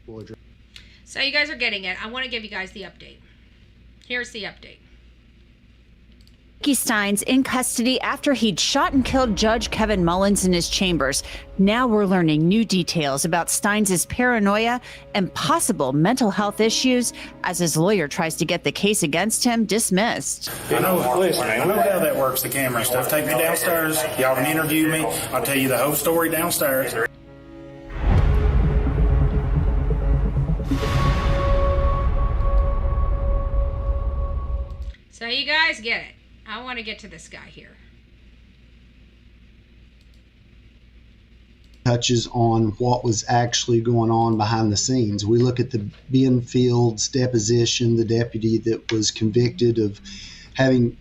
we'll address. So you guys are getting it. I want to give you guys the update. Here's the update. Mickey Stines in custody after he'd shot and killed Judge Kevin Mullins in his chambers. Now we're learning new details about Stines' paranoia and possible mental health issues as his lawyer tries to get the case against him dismissed. I know how that works, the camera stuff. Take me downstairs. Y'all can interview me. I'll tell you the whole story downstairs. So you guys get it. I want to get to this guy here. Touches on what was actually going on behind the scenes. We look at the Benfield's deposition, the deputy that was convicted of having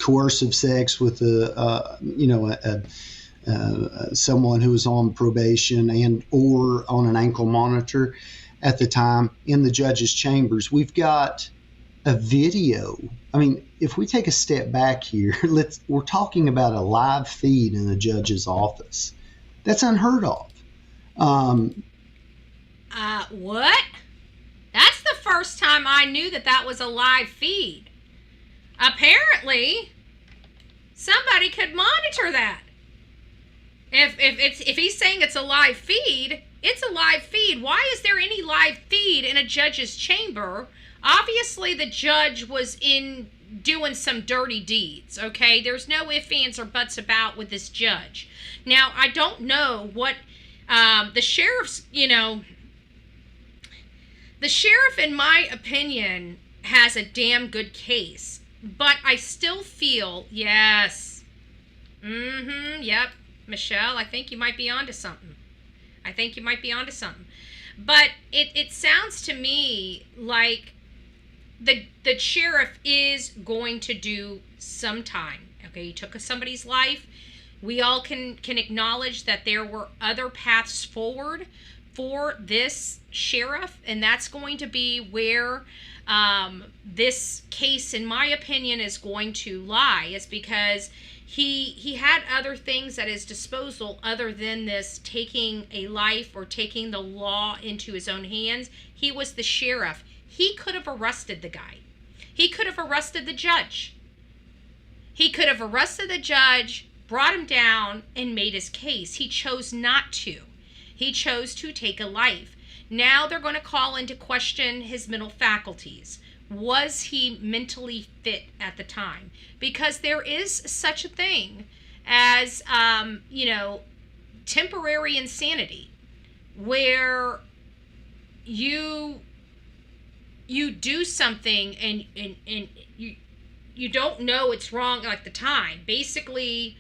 coercive sex with someone who was on probation and or on an ankle monitor at the time in the judge's chambers. We've got a video. I mean, if we take a step back here, we're talking about a live feed in the judge's office. That's unheard of. What? That's the first time I knew that was a live feed. Apparently, somebody could monitor that. If he's saying it's a live feed, it's a live feed. Why is there any live feed in a judge's chamber? Obviously, the judge was in doing some dirty deeds, okay? There's no ifs, ands, or buts about with this judge. Now, I don't know what the sheriff's, the sheriff, in my opinion, has a damn good case, but I still feel, yes, yep, Michelle, I think you might be onto something. But it sounds to me like the sheriff is going to do some time. Okay, he took somebody's life. We all can acknowledge that there were other paths forward for this sheriff, and that's going to be where this case, in my opinion, is going to lie. Is because he had other things at his disposal other than this taking a life or taking the law into his own hands. He was the sheriff. He could have arrested the guy. He could have arrested the judge. He could have arrested the judge, brought him down, and made his case. He chose not to. He chose to take a life. Now they're going to call into question his mental faculties. Was he mentally fit at the time? Because there is such a thing as, temporary insanity, where you do something and you don't know it's wrong at the time. Basically,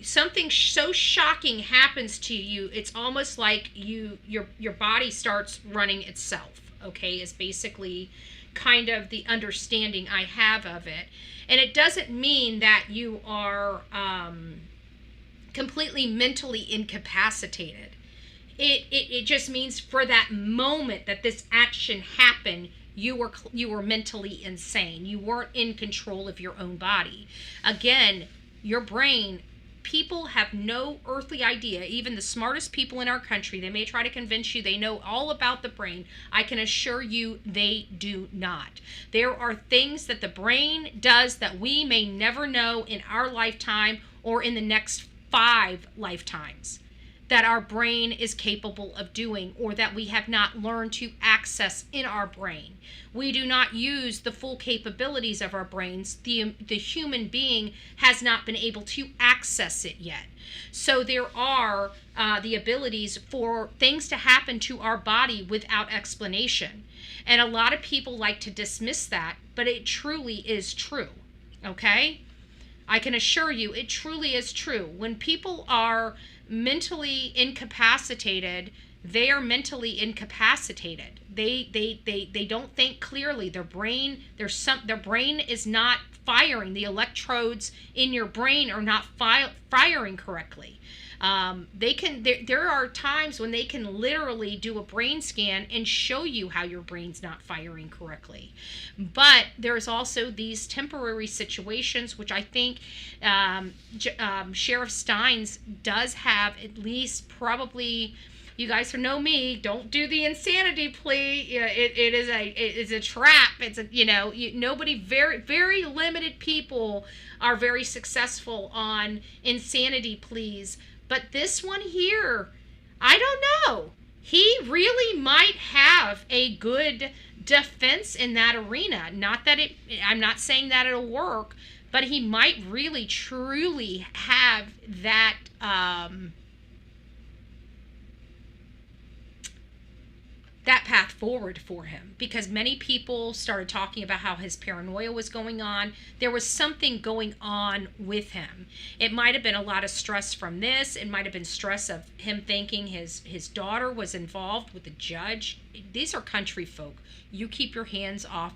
something so shocking happens to you, it's almost like your body starts running itself. Okay, is basically kind of the understanding I have of it. And it doesn't mean that you are completely mentally incapacitated. It just means for that moment that this action happened, you were mentally insane. You weren't in control of your own body. Again, your brain, people have no earthly idea. Even the smartest people in our country, they may try to convince you they know all about the brain. I can assure you they do not. There are things that the brain does that we may never know in our lifetime or in the next 5 lifetimes that our brain is capable of doing, or that we have not learned to access in our brain. We do not use the full capabilities of our brains. The human being has not been able to access it yet. So there are the abilities for things to happen to our body without explanation. And a lot of people like to dismiss that, but it truly is true, okay? I can assure you it truly is true. When people are mentally incapacitated, they are mentally incapacitated. They don't think clearly. Their brain is not firing. The electrodes in your brain are not firing correctly. There are times when they can literally do a brain scan and show you how your brain's not firing correctly. But there's also these temporary situations, which I think Sheriff Stines does have at least probably. You guys who know me, don't do the insanity plea. It is a trap. It's nobody, very, very limited people are very successful on insanity pleas. But this one here, I don't know. He really might have a good defense in that arena. I'm not saying that it'll work, but he might really, truly have that, that path forward for him, because many people started talking about how his paranoia was going on. There was something going on with him. It might have been a lot of stress from this. It might have been stress of him thinking his daughter was involved with the judge. These are country folk. You keep your hands off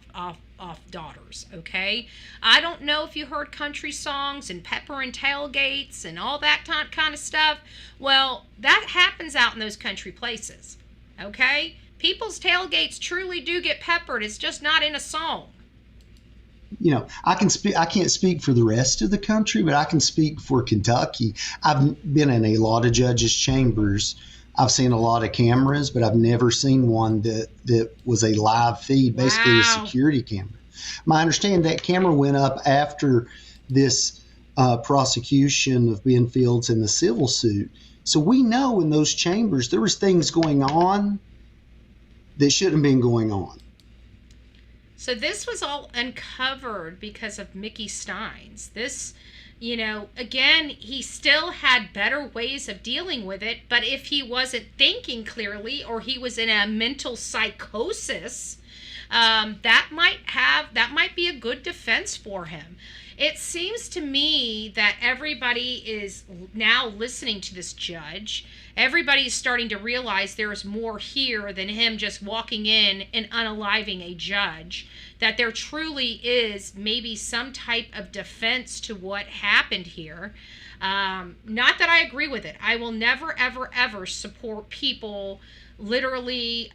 daughters, okay? I don't know if you heard country songs and pepper and tailgates and all that kind of stuff. Well, that happens out in those country places, okay? People's tailgates truly do get peppered. It's just not in a song. I can't speak for the rest of the country, but I can speak for Kentucky. I've been in a lot of judges' chambers I've seen a lot of cameras, but I've never seen one that was a live feed, basically a security camera. My understanding, that camera went up after this prosecution of Ben Fields in the civil suit. So we know in those chambers there was things going on that shouldn't have been going on. So this was all uncovered because of Mickey Stines. This, you know, again, he still had better ways of dealing with it, but if he wasn't thinking clearly or he was in a mental psychosis, that might be a good defense for him. It seems to me that everybody is now listening to this judge. Everybody's starting to realize there's more here than him just walking in and unaliving a judge. That there truly is maybe some type of defense to what happened here. Not that I agree with it. I will never, ever, ever support people literally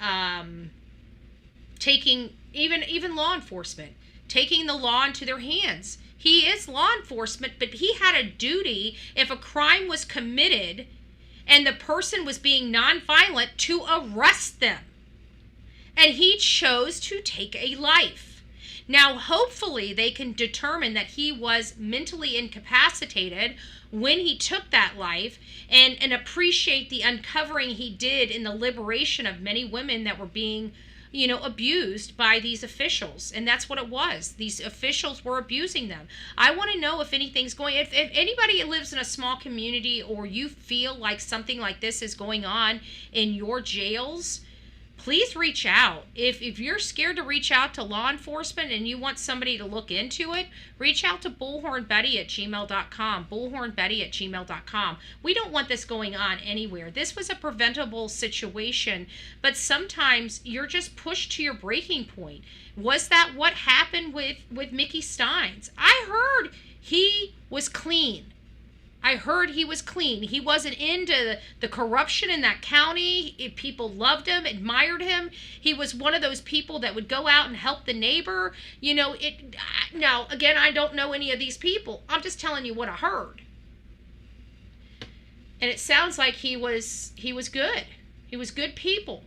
taking, even law enforcement, taking the law into their hands. He is law enforcement, but he had a duty if a crime was committed and the person was being nonviolent to arrest them. And he chose to take a life. Now, hopefully they can determine that he was mentally incapacitated when he took that life and appreciate the uncovering he did in the liberation of many women that were being, you know, abused by these officials. And that's what it was. These officials were abusing them. I want to know if anything's going, if anybody lives in a small community or you feel like something like this is going on in your jails, please reach out. If you're scared to reach out to law enforcement and you want somebody to look into it, reach out to bullhornbetty@gmail.com, bullhornbetty@gmail.com. We don't want this going on anywhere. This was a preventable situation, but sometimes you're just pushed to your breaking point. Was that what happened with Mickey Stines? I heard he was clean. I heard he was clean. He wasn't into the corruption in that county. People loved him, admired him. He was one of those people that would go out and help the neighbor. You know, now, again, I don't know any of these people. I'm just telling you what I heard. And it sounds like he was good. He was good people.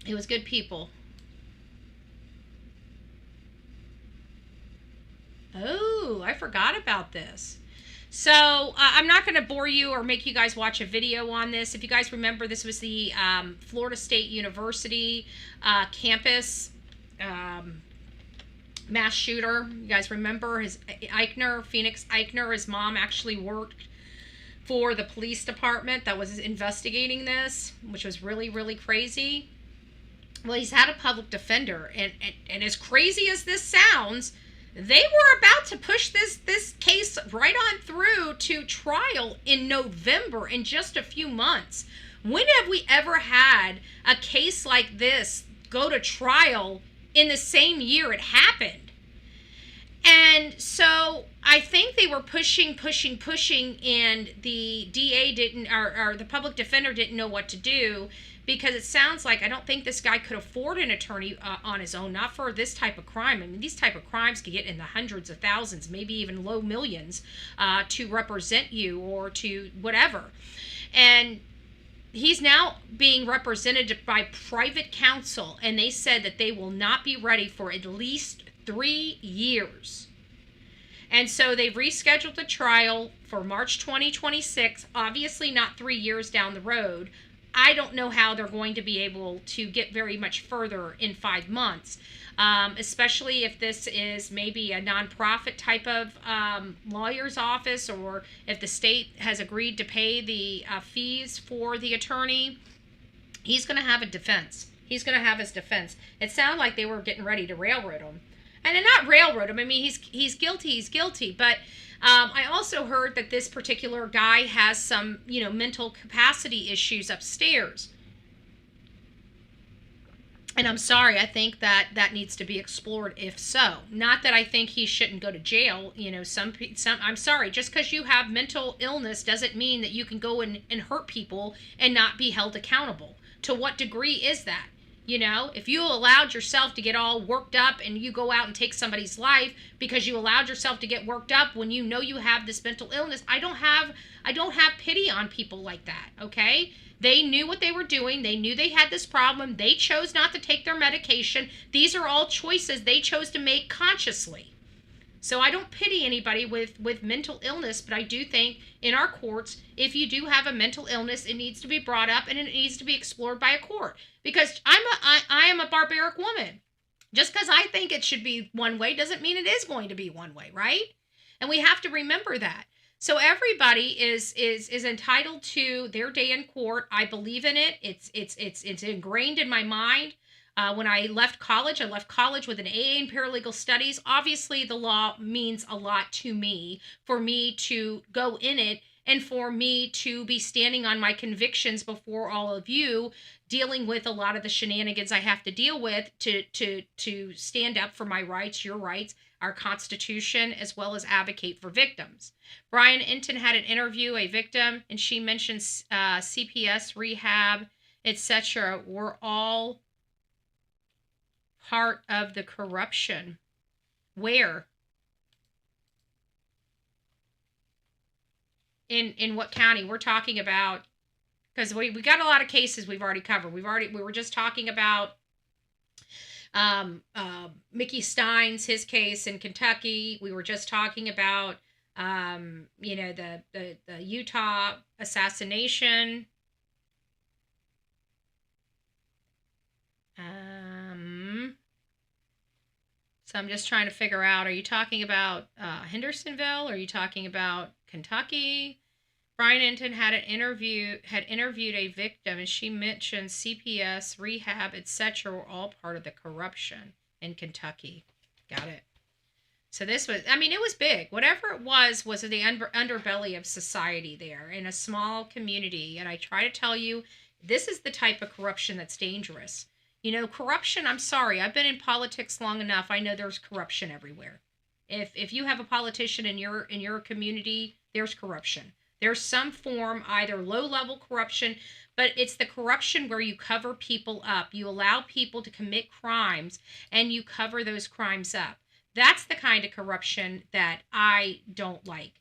He was good people. Oh, I forgot about this. So I'm not going to bore you or make you guys watch a video on this. If you guys remember, this was the Florida State University campus mass shooter. You guys remember Phoenix Eichner, his mom actually worked for the police department that was investigating this, which was really, really crazy. Well, he's had a public defender, and as crazy as this sounds, they were about to push this case right on through to trial in November, in just a few months. When have we ever had a case like this go to trial in the same year it happened? And so I think they were pushing, and the DA didn't, or the public defender didn't know what to do, because it sounds like, I don't think this guy could afford an attorney on his own, not for this type of crime. I mean, these type of crimes could get in the hundreds of thousands, maybe even low millions, to represent you or to whatever. And he's now being represented by private counsel, and they said that they will not be ready for at least 3 years. And so they've rescheduled the trial for March 2026, obviously not 3 years down the road. I don't know how they're going to be able to get very much further in 5 months, especially if this is maybe a nonprofit type of lawyer's office, or if the state has agreed to pay the fees for the attorney. He's going to have a defense. He's going to have his defense. It sounded like they were getting ready to railroad him. And not railroad him. I mean, he's guilty, but I also heard that this particular guy has some, mental capacity issues upstairs. And I'm sorry, I think that needs to be explored if so. Not that I think he shouldn't go to jail. I'm sorry, just because you have mental illness doesn't mean that you can go and hurt people and not be held accountable. To what degree is that? You know, if you allowed yourself to get all worked up and you go out and take somebody's life because you allowed yourself to get worked up when you know you have this mental illness, I don't have pity on people like that, okay? They knew what they were doing. They knew they had this problem. They chose not to take their medication. These are all choices they chose to make consciously. So I don't pity anybody with mental illness, but I do think in our courts, if you do have a mental illness, it needs to be brought up and it needs to be explored by a court. Because I am a barbaric woman. Just because I think it should be one way doesn't mean it is going to be one way, right? And we have to remember that. So everybody is entitled to their day in court. I believe in it. It's ingrained in my mind. When I left college with an AA in paralegal studies. Obviously, the law means a lot to me, for me to go in it and for me to be standing on my convictions before all of you, dealing with a lot of the shenanigans I have to deal with to stand up for my rights, your rights, our Constitution, as well as advocate for victims. Brian Inton had an interview, a victim, and she mentioned CPS, rehab, etc. We're all part of the corruption. Where? In what county? We're talking about, because we got a lot of cases we've already covered. We were just talking about Mickey Stines, his case in Kentucky. We were just talking about the Utah assassination. So I'm just trying to figure out, are you talking about Hendersonville? Are you talking about Kentucky? Brian Inton had interviewed a victim, and she mentioned CPS, rehab, etc. were all part of the corruption in Kentucky. Got it. So this was, it was big. Whatever it was the underbelly of society there in a small community. And I try to tell you, this is the type of corruption that's dangerous. You know, corruption, I'm sorry, I've been in politics long enough. I know there's corruption everywhere. If you have a politician in your community, there's corruption. There's some form, either low-level corruption, but it's the corruption where you cover people up. You allow people to commit crimes, and you cover those crimes up. That's the kind of corruption that I don't like.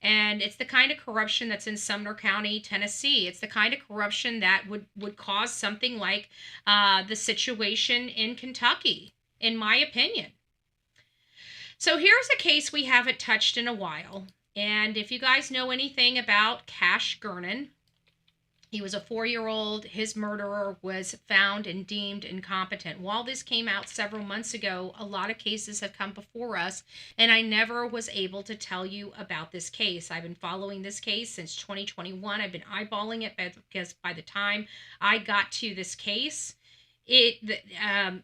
And it's the kind of corruption that's in Sumner County, Tennessee. It's the kind of corruption that would cause something like the situation in Kentucky, in my opinion. So here's a case we haven't touched in a while. And if you guys know anything about Cash Gernon, he was a 4-year-old. His murderer was found and deemed incompetent. While this came out several months ago, a lot of cases have come before us, and I never was able to tell you about this case. I've been following this case since 2021. I've been eyeballing it because by the time I got to this case, the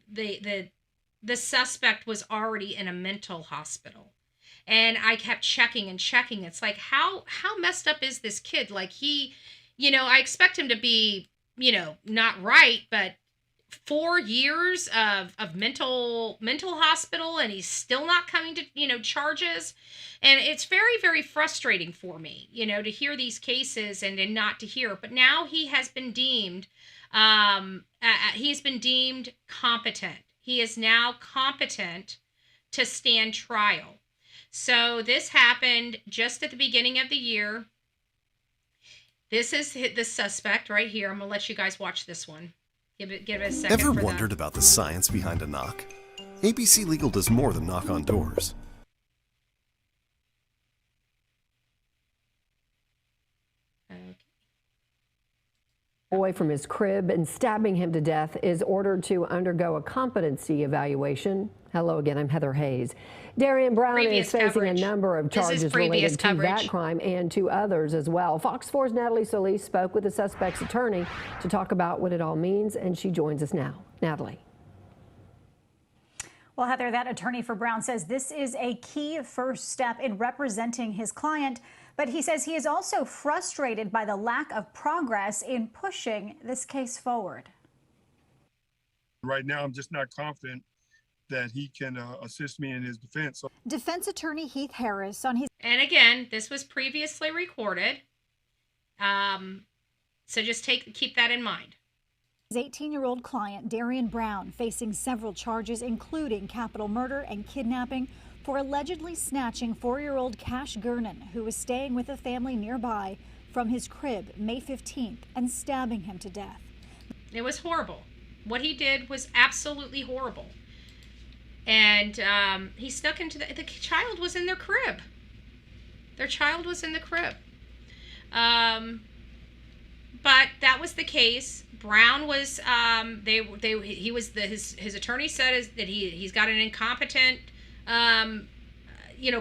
suspect was already in a mental hospital. And I kept checking and checking. It's like, how messed up is this kid? Like, he, I expect him to be, not right, but 4 years of mental hospital, and he's still not coming to, charges. And it's very, very frustrating for me, to hear these cases and not to hear. But now he has been deemed, competent. He is now competent to stand trial. So this happened just at the beginning of the year. This is the suspect right here. I'm going to let you guys watch this one. Give it a second. Ever wondered about the science behind a knock? ABC Legal does more than knock on doors. Boy from his crib and stabbing him to death is ordered to undergo a competency evaluation. Hello again, I'm Heather Hayes. Darian Brown is facing a number of charges related to that crime and to others as well. Fox 4's Natalie Solis spoke with the suspect's attorney to talk about what it all means, and she joins us now. Natalie. Well, Heather, that attorney for Brown says this is a key first step in representing his client, but he says he is also frustrated by the lack of progress in pushing this case forward. Right now, I'm just not confident that he can assist me in his defense. Defense attorney Heath Harris on his... And again, this was previously recorded. So just keep that in mind. His 18-year-old client, Darian Brown, facing several charges, including capital murder and kidnapping, for allegedly snatching 4-year-old Cash Gernon, who was staying with a family nearby, from his crib May 15th and stabbing him to death. It was horrible. What he did was absolutely horrible. And he snuck into the child was in their crib. Their child was in the crib. But that was the case. Brown was his attorney said that he's got an incompetent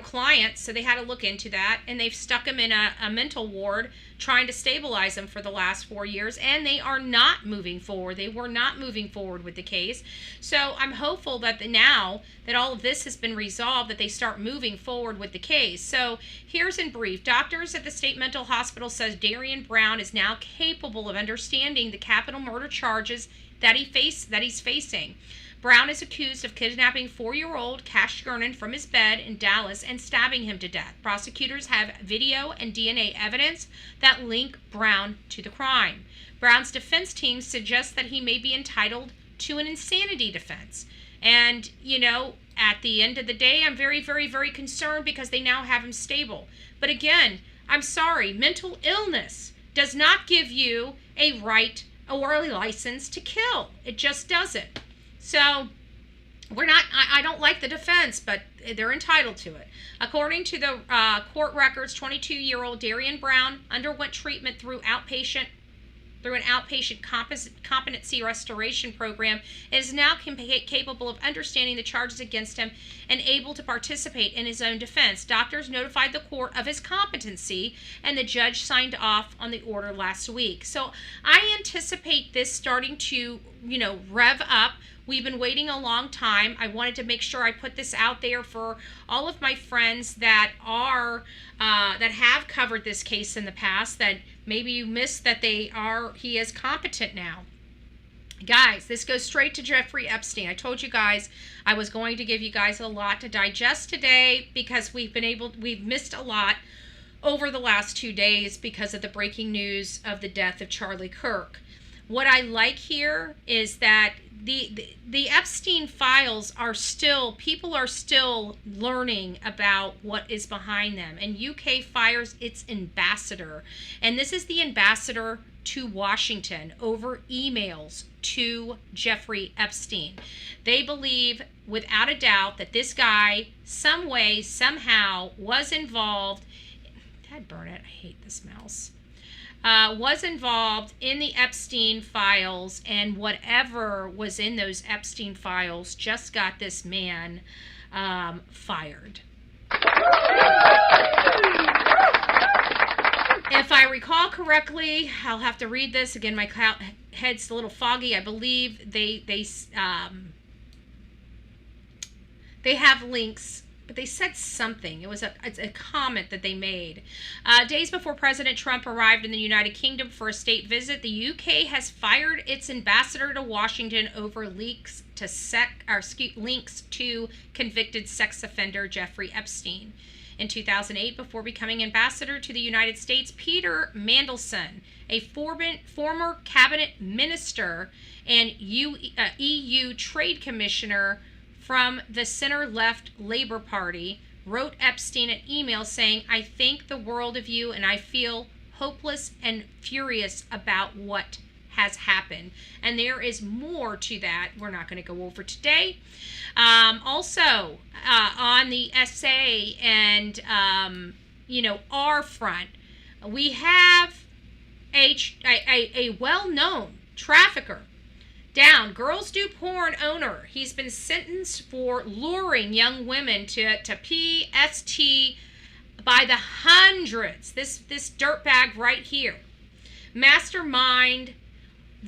client, so they had to look into that, and they've stuck him in a mental ward trying to stabilize him for the last 4 years, and they are not moving forward. They were not moving forward with the case. So I'm hopeful that now that all of this has been resolved, that they start moving forward with the case. So here's in brief. Doctors at the state mental hospital says Darian Brown is now capable of understanding the capital murder charges that he's facing. Brown is accused of kidnapping 4-year-old Cash Gernon from his bed in Dallas and stabbing him to death. Prosecutors have video and DNA evidence that link Brown to the crime. Brown's defense team suggests that he may be entitled to an insanity defense. And, at the end of the day, I'm very, very, very concerned because they now have him stable. But again, I'm sorry, mental illness does not give you a right or a license to kill. It just doesn't. So I don't like the defense, but they're entitled to it. According to the court records, 22-year-old Darian Brown underwent treatment through an outpatient competency restoration program and is now capable of understanding the charges against him and able to participate in his own defense. Doctors notified the court of his competency, and the judge signed off on the order last week. So I anticipate this starting to, rev up. We've been waiting a long time. I wanted to make sure I put this out there for all of my friends that have covered this case in the past, that maybe you missed that he is competent now. Guys, this goes straight to Jeffrey Epstein. I told you guys I was going to give you guys a lot to digest today because we've missed a lot over the last 2 days because of the breaking news of the death of Charlie Kirk. What I like here is that the Epstein files people are still learning about what is behind them. And UK fires its ambassador. And this is the ambassador to Washington over emails to Jeffrey Epstein. They believe without a doubt that this guy some way, somehow was involved. Dad burn it, I hate this mouse. Was involved in the Epstein files, and whatever was in those Epstein files just got this man fired. If I recall correctly, I'll have to read this again. My head's a little foggy. I believe they have links. But they said something. It's a comment that they made. Days before President Trump arrived in the United Kingdom for a state visit, the UK has fired its ambassador to Washington over links to convicted sex offender Jeffrey Epstein. In 2008, before becoming ambassador to the United States, Peter Mandelson, a former cabinet minister and EU trade commissioner from the center-left Labour Party, wrote Epstein an email saying, "I think the world of you and I feel hopeless and furious about what has happened." And there is more to that we're not going to go over today. Also, on the SA and, our front, we have a well-known trafficker down. Girls Do Porn owner. He's been sentenced for luring young women to PST by the hundreds. This dirtbag right here. Mastermind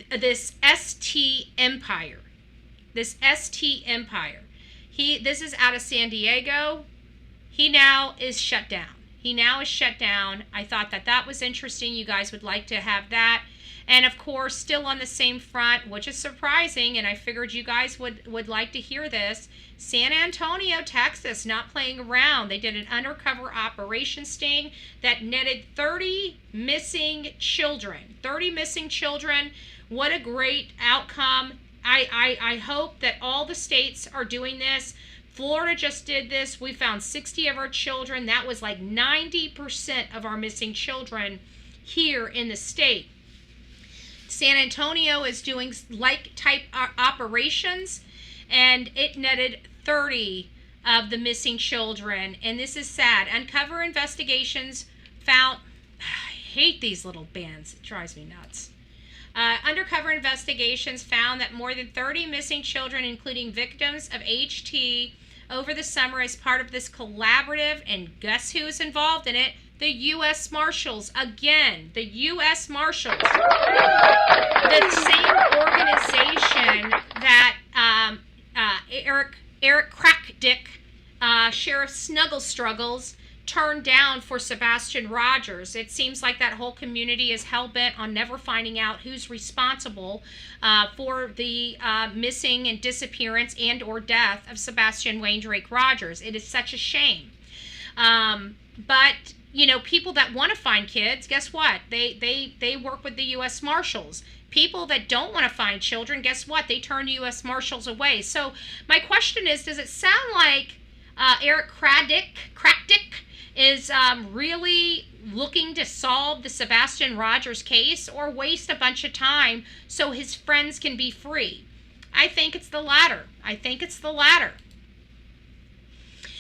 this ST empire. This ST empire. This is out of San Diego. He now is shut down. I thought that was interesting. You guys would like to have that. And of course, still on the same front, which is surprising, and I figured you guys would like to hear this, San Antonio, Texas, not playing around. They did an undercover operation sting that netted 30 missing children. 30 missing children. What a great outcome. I hope that all the states are doing this. Florida just did this. We found 60 of our children. That was like 90% of our missing children here in the state. San Antonio is doing like type operations, and it netted 30 of the missing children. And this is sad. Uncover investigations found, I hate these little bands. It drives me nuts. Undercover investigations found that more than 30 missing children, including victims of HT, over the summer as part of this collaborative, and guess who is involved in it? The U.S. Marshals. Again, the U.S. Marshals. The same organization that Eric Crackdick, Sheriff Snuggle Struggles, turned down for Sebastian Rogers. It seems like that whole community is hell-bent on never finding out who's responsible for the missing and disappearance and or death of Sebastian Wayne Drake Rogers. It is such a shame. But, you know, people that want to find kids, guess what? They work with the U.S. Marshals. People that don't want to find children, guess what? They turn U.S. Marshals away. So my question is, does it sound like Eric Crackdick is really looking to solve the Sebastian Rogers case, or waste a bunch of time so his friends can be free? I think it's the latter.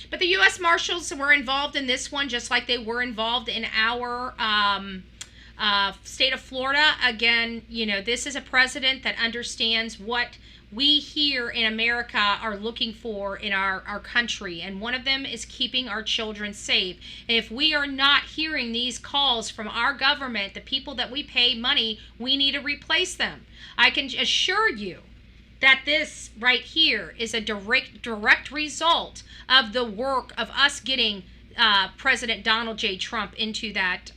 But the U.S. Marshals were involved in this one just like they were involved in our state of Florida. Again, you know, this is a president that understands what we here in America are looking for in our country, and one of them is keeping our children safe. And if we are not hearing these calls from our government, the people that we pay money, we need to replace them. I can assure you that this right here is a direct result of the work of us getting President Donald J. Trump into that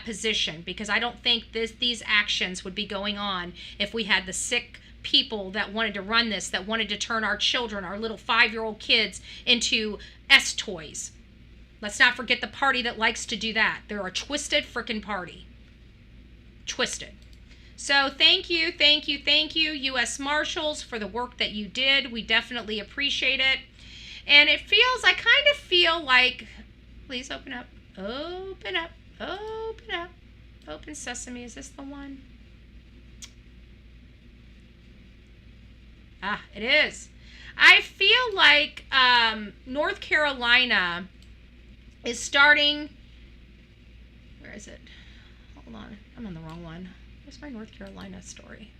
position, because I don't think these actions would be going on if we had the sick people that wanted to run this, that wanted to turn our children, our little 5-year-old kids, into S-toys. Let's not forget the party that likes to do that. They're a twisted frickin' party. Twisted. So thank you, U.S. Marshals, for the work that you did. We definitely appreciate it. And I kind of feel like, please open up. Open sesame. Is this the one? Ah, it is. I feel like North Carolina is starting. Where is it? Hold on. I'm on the wrong one. Where's my North Carolina story?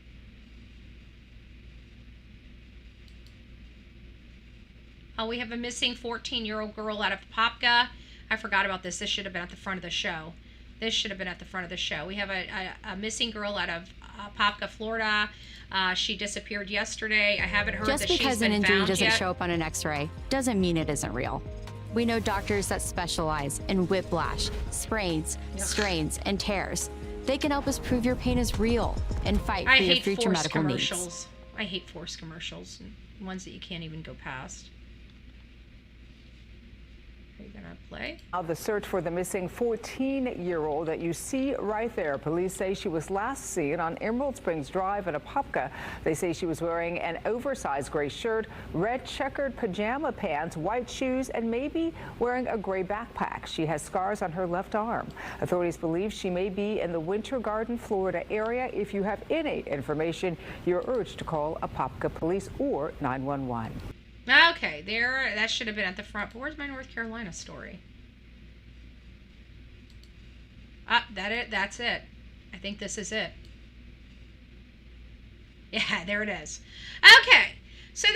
Oh, we have a missing 14-year-old girl out of Popka. I forgot about this. This should have been at the front of the show. We have a missing girl out of Popka, Florida. She disappeared yesterday. I haven't heard that she's been found yet. Just because an injury doesn't show up on an x-ray doesn't mean it isn't real. We know doctors that specialize in whiplash, sprains, strains, and tears. They can help us prove your pain is real and fight for your future medical needs. I hate forced commercials, and ones that you can't even go past. Are you gonna play? Now the search for the missing 14-year-old that you see right there. Police say she was last seen on Emerald Springs Drive in Apopka. They say she was wearing an oversized gray shirt, red checkered pajama pants, white shoes, and maybe wearing a gray backpack. She has scars on her left arm. Authorities believe she may be in the Winter Garden, Florida area. If you have any information, you're urged to call Apopka Police or 911. Okay, that should have been at the front. But where's my North Carolina story? That's it. I think this is it. Yeah, there it is. Okay, so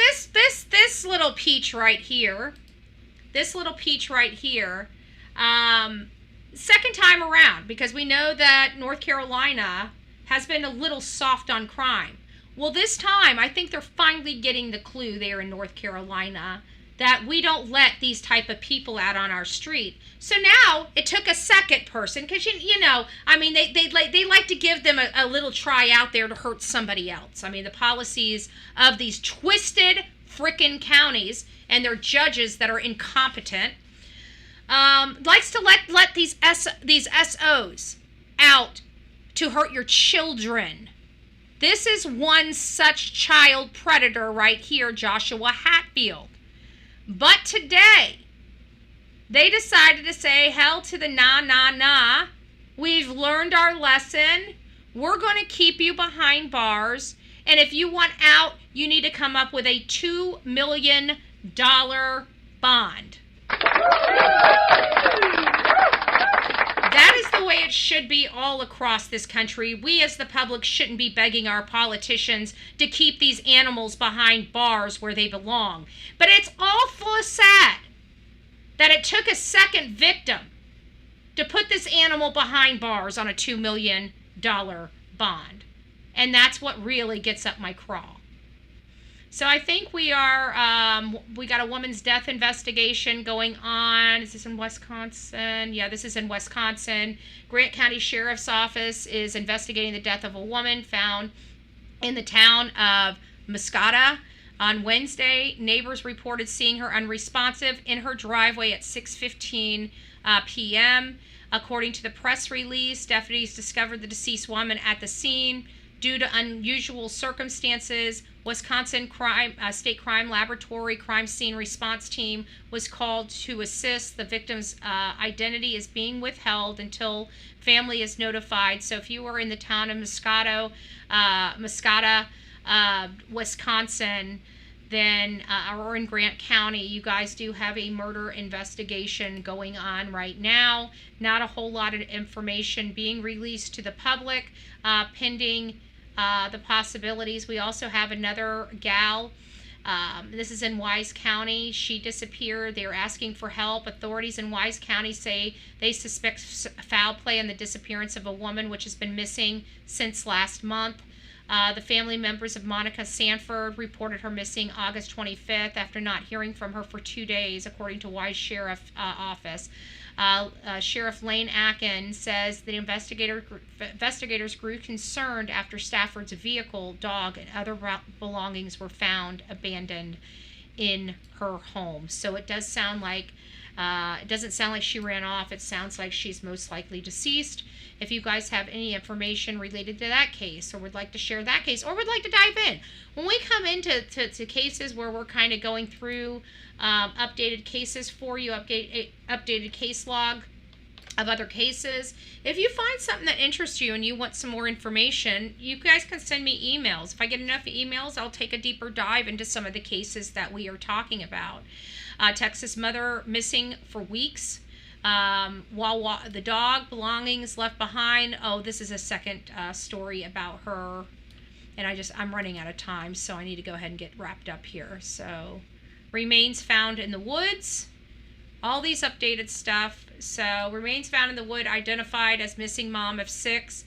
this little peach right here, second time around, because we know that North Carolina has been a little soft on crime. Well, this time, I think they're finally getting the clue there in North Carolina that we don't let these type of people out on our street. So now it took a second person, because you know, I mean, they like to give them a little try out there to hurt somebody else. I mean, the policies of these twisted frickin' counties and their judges that are incompetent likes to let these SOs out to hurt your children. This is one such child predator right here, Joshua Hatfield. But today, they decided to say, hell to the nah. We've learned our lesson. We're going to keep you behind bars. And if you want out, you need to come up with a $2 million bond. That is the way it should be all across this country. We as the public shouldn't be begging our politicians to keep these animals behind bars where they belong. But it's awful sad that it took a second victim to put this animal behind bars on a $2 million bond. And that's what really gets up my craw. So I think we got a woman's death investigation going on. Is this in Wisconsin? Yeah, this is in Wisconsin. Grant County Sheriff's Office is investigating the death of a woman found in the town of Muscata. On Wednesday, neighbors reported seeing her unresponsive in her driveway at 6:15 p.m. According to the press release, deputies discovered the deceased woman at the scene. Due to unusual circumstances, Wisconsin State Crime Laboratory Crime Scene Response Team was called to assist. The victim's identity is being withheld until family is notified. So if you are in the town of Muscata, Wisconsin, then or in Grant County, you guys do have a murder investigation going on right now. Not a whole lot of information being released to the public, pending the possibilities. We also have another gal. This is in Wise County. She disappeared. They are asking for help. Authorities in Wise County say they suspect foul play in the disappearance of a woman which has been missing since last month. The family members of Monica Sanford reported her missing August 25th after not hearing from her for 2 days, according to Wise Sheriff Office. Sheriff Lane Akin says the investigators grew concerned after Stafford's vehicle, dog, and other belongings were found abandoned in her home. So it does sound like, it doesn't sound like she ran off. It sounds like she's most likely deceased. If you guys have any information related to that case, or would like to share that case, or would like to dive in, when we come into cases where we're kind of going through updated cases for you, updated case log of other cases, if you find something that interests you and you want some more information, you guys can send me emails. If I get enough emails, I'll take a deeper dive into some of the cases that we are talking about. Texas mother missing for weeks. While the dog belongings left behind. Oh, this is a second story about her, and I'm running out of time, so I need to go ahead and get wrapped up here. So, remains found in the woods. All these updated stuff. So, remains found in the wood, identified as missing mom of 6,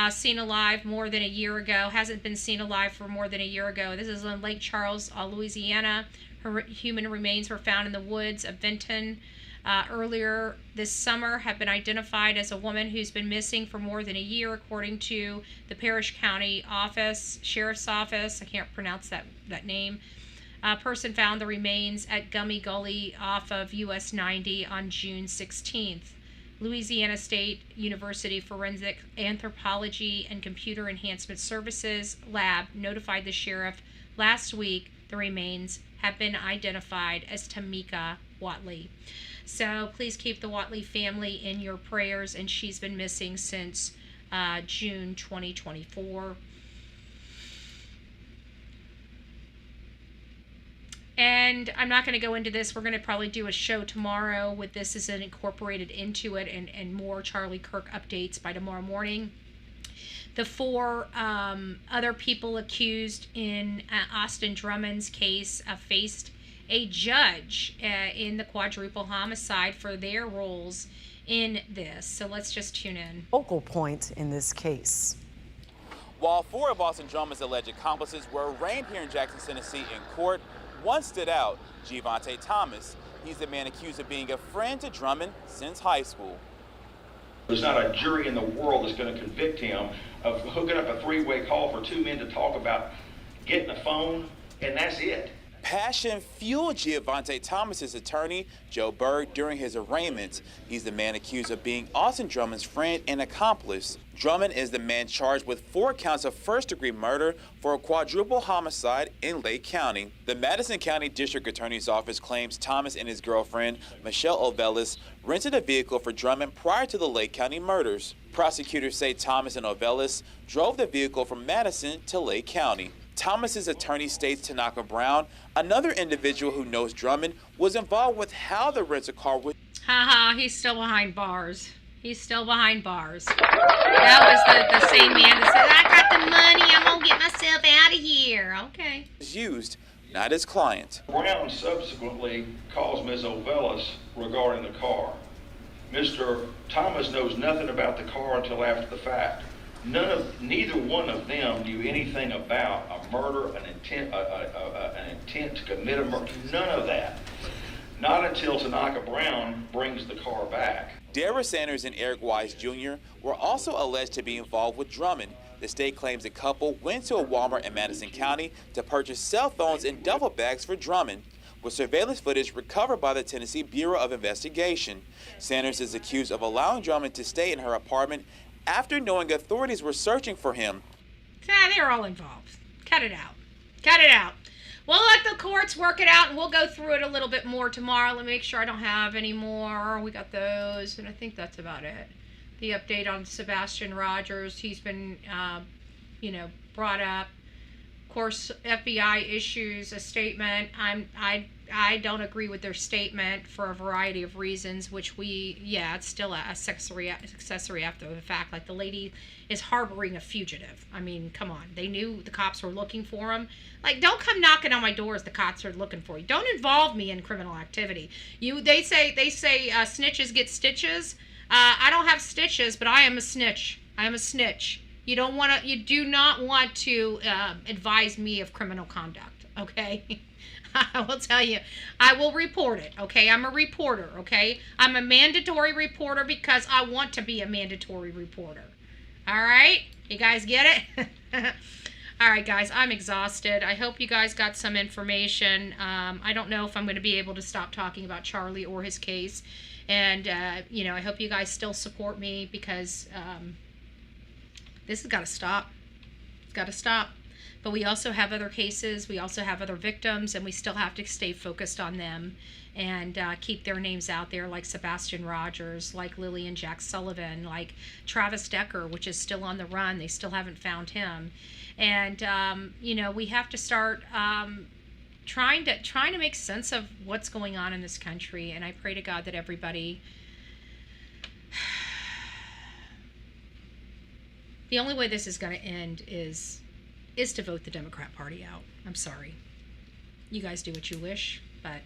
seen alive more than a year ago. Hasn't been seen alive for more than a year ago. This is in Lake Charles, Louisiana. Her human remains were found in the woods of Vinton. Earlier this summer, have been identified as a woman who's been missing for more than a year, according to the Parish County Sheriff's Office. I can't pronounce that name. A person found the remains at Gummy Gully off of US 90 on June 16th. Louisiana State University Forensic Anthropology and Computer Enhancement Services Lab notified the sheriff last week the remains have been identified as Tamika Watley. So please keep the Watley family in your prayers, and she's been missing since June 2024. And I'm not going to go into this. We're going to probably do a show tomorrow with this as incorporated into it, and more Charlie Kirk updates by tomorrow morning. The 4 other people accused in Austin Drummond's case faced a judge in the quadruple homicide for their roles in this. So let's just tune in. Focal point in this case. While 4 of Austin Drummond's alleged accomplices were arraigned here in Jackson, Tennessee in court, One stood out, Gervonta Thomas. He's the man accused of being a friend to Drummond since high school. There's not a jury in the world that's going to convict him of hooking up a three-way call for two men to talk about getting a phone, and that's it. Passion fueled Gervonta Thomas's attorney, Joe Berg, during his arraignment. He's the man accused of being Austin Drummond's friend and accomplice. Drummond is the man charged with 4 counts of first-degree murder for a quadruple homicide in Lake County. The Madison County District Attorney's Office claims Thomas and his girlfriend, Michelle Ovelis, rented a vehicle for Drummond prior to the Lake County murders. Prosecutors say Thomas and Ovelis drove the vehicle from Madison to Lake County. Thomas's attorney states Tanaka Brown, another individual who knows Drummond, was involved with how the rental car was. Haha, he's still behind bars. He's still behind bars. That was the same man that said, I got the money, I'm gonna get myself out of here. Okay. Used, not his client. Brown subsequently calls Ms. Ovelis regarding the car. Mr. Thomas knows nothing about the car until after the fact. Neither one of them knew anything about a murder, an intent to commit a murder, none of that. Not until Tanaka Brown brings the car back. Dara Sanders and Eric Wise Jr. were also alleged to be involved with Drummond. The state claims the couple went to a Walmart in Madison County to purchase cell phones and duffel bags for Drummond, with surveillance footage recovered by the Tennessee Bureau of Investigation. Sanders is accused of allowing Drummond to stay in her apartment after knowing authorities were searching for him. They're all involved. Cut it out. Cut it out. We'll let the courts work it out, and we'll go through it a little bit more tomorrow. Let me make sure I don't have any more. We got those, and I think that's about it. The update on Sebastian Rogers, he's been, brought up. Of course, FBI issues a statement. I don't agree with their statement for a variety of reasons, which it's still a accessory after the fact. Like, the lady is harboring a fugitive. I mean, come on. They knew the cops were looking for him. Like, don't come knocking on my door as the cops are looking for you. Don't involve me in criminal activity. They say snitches get stitches. I don't have stitches, but I am a snitch. I am a snitch. You do not want to advise me of criminal conduct, okay? I will tell you, I will report it, okay? I'm a reporter, okay? I'm a mandatory reporter because I want to be a mandatory reporter. All right? You guys get it? All right, guys, I'm exhausted. I hope you guys got some information. I don't know if I'm going to be able to stop talking about Charlie or his case. And, I hope you guys still support me because this has got to stop. It's got to stop. But we also have other cases, we also have other victims, and we still have to stay focused on them and keep their names out there, like Sebastian Rogers, like Lillian Jack Sullivan, like Travis Decker, which is still on the run. They still haven't found him. And, we have to start trying to make sense of what's going on in this country. And I pray to God that everybody... The only way this is going to end is to vote the Democrat Party out. I'm sorry. You guys do what you wish, but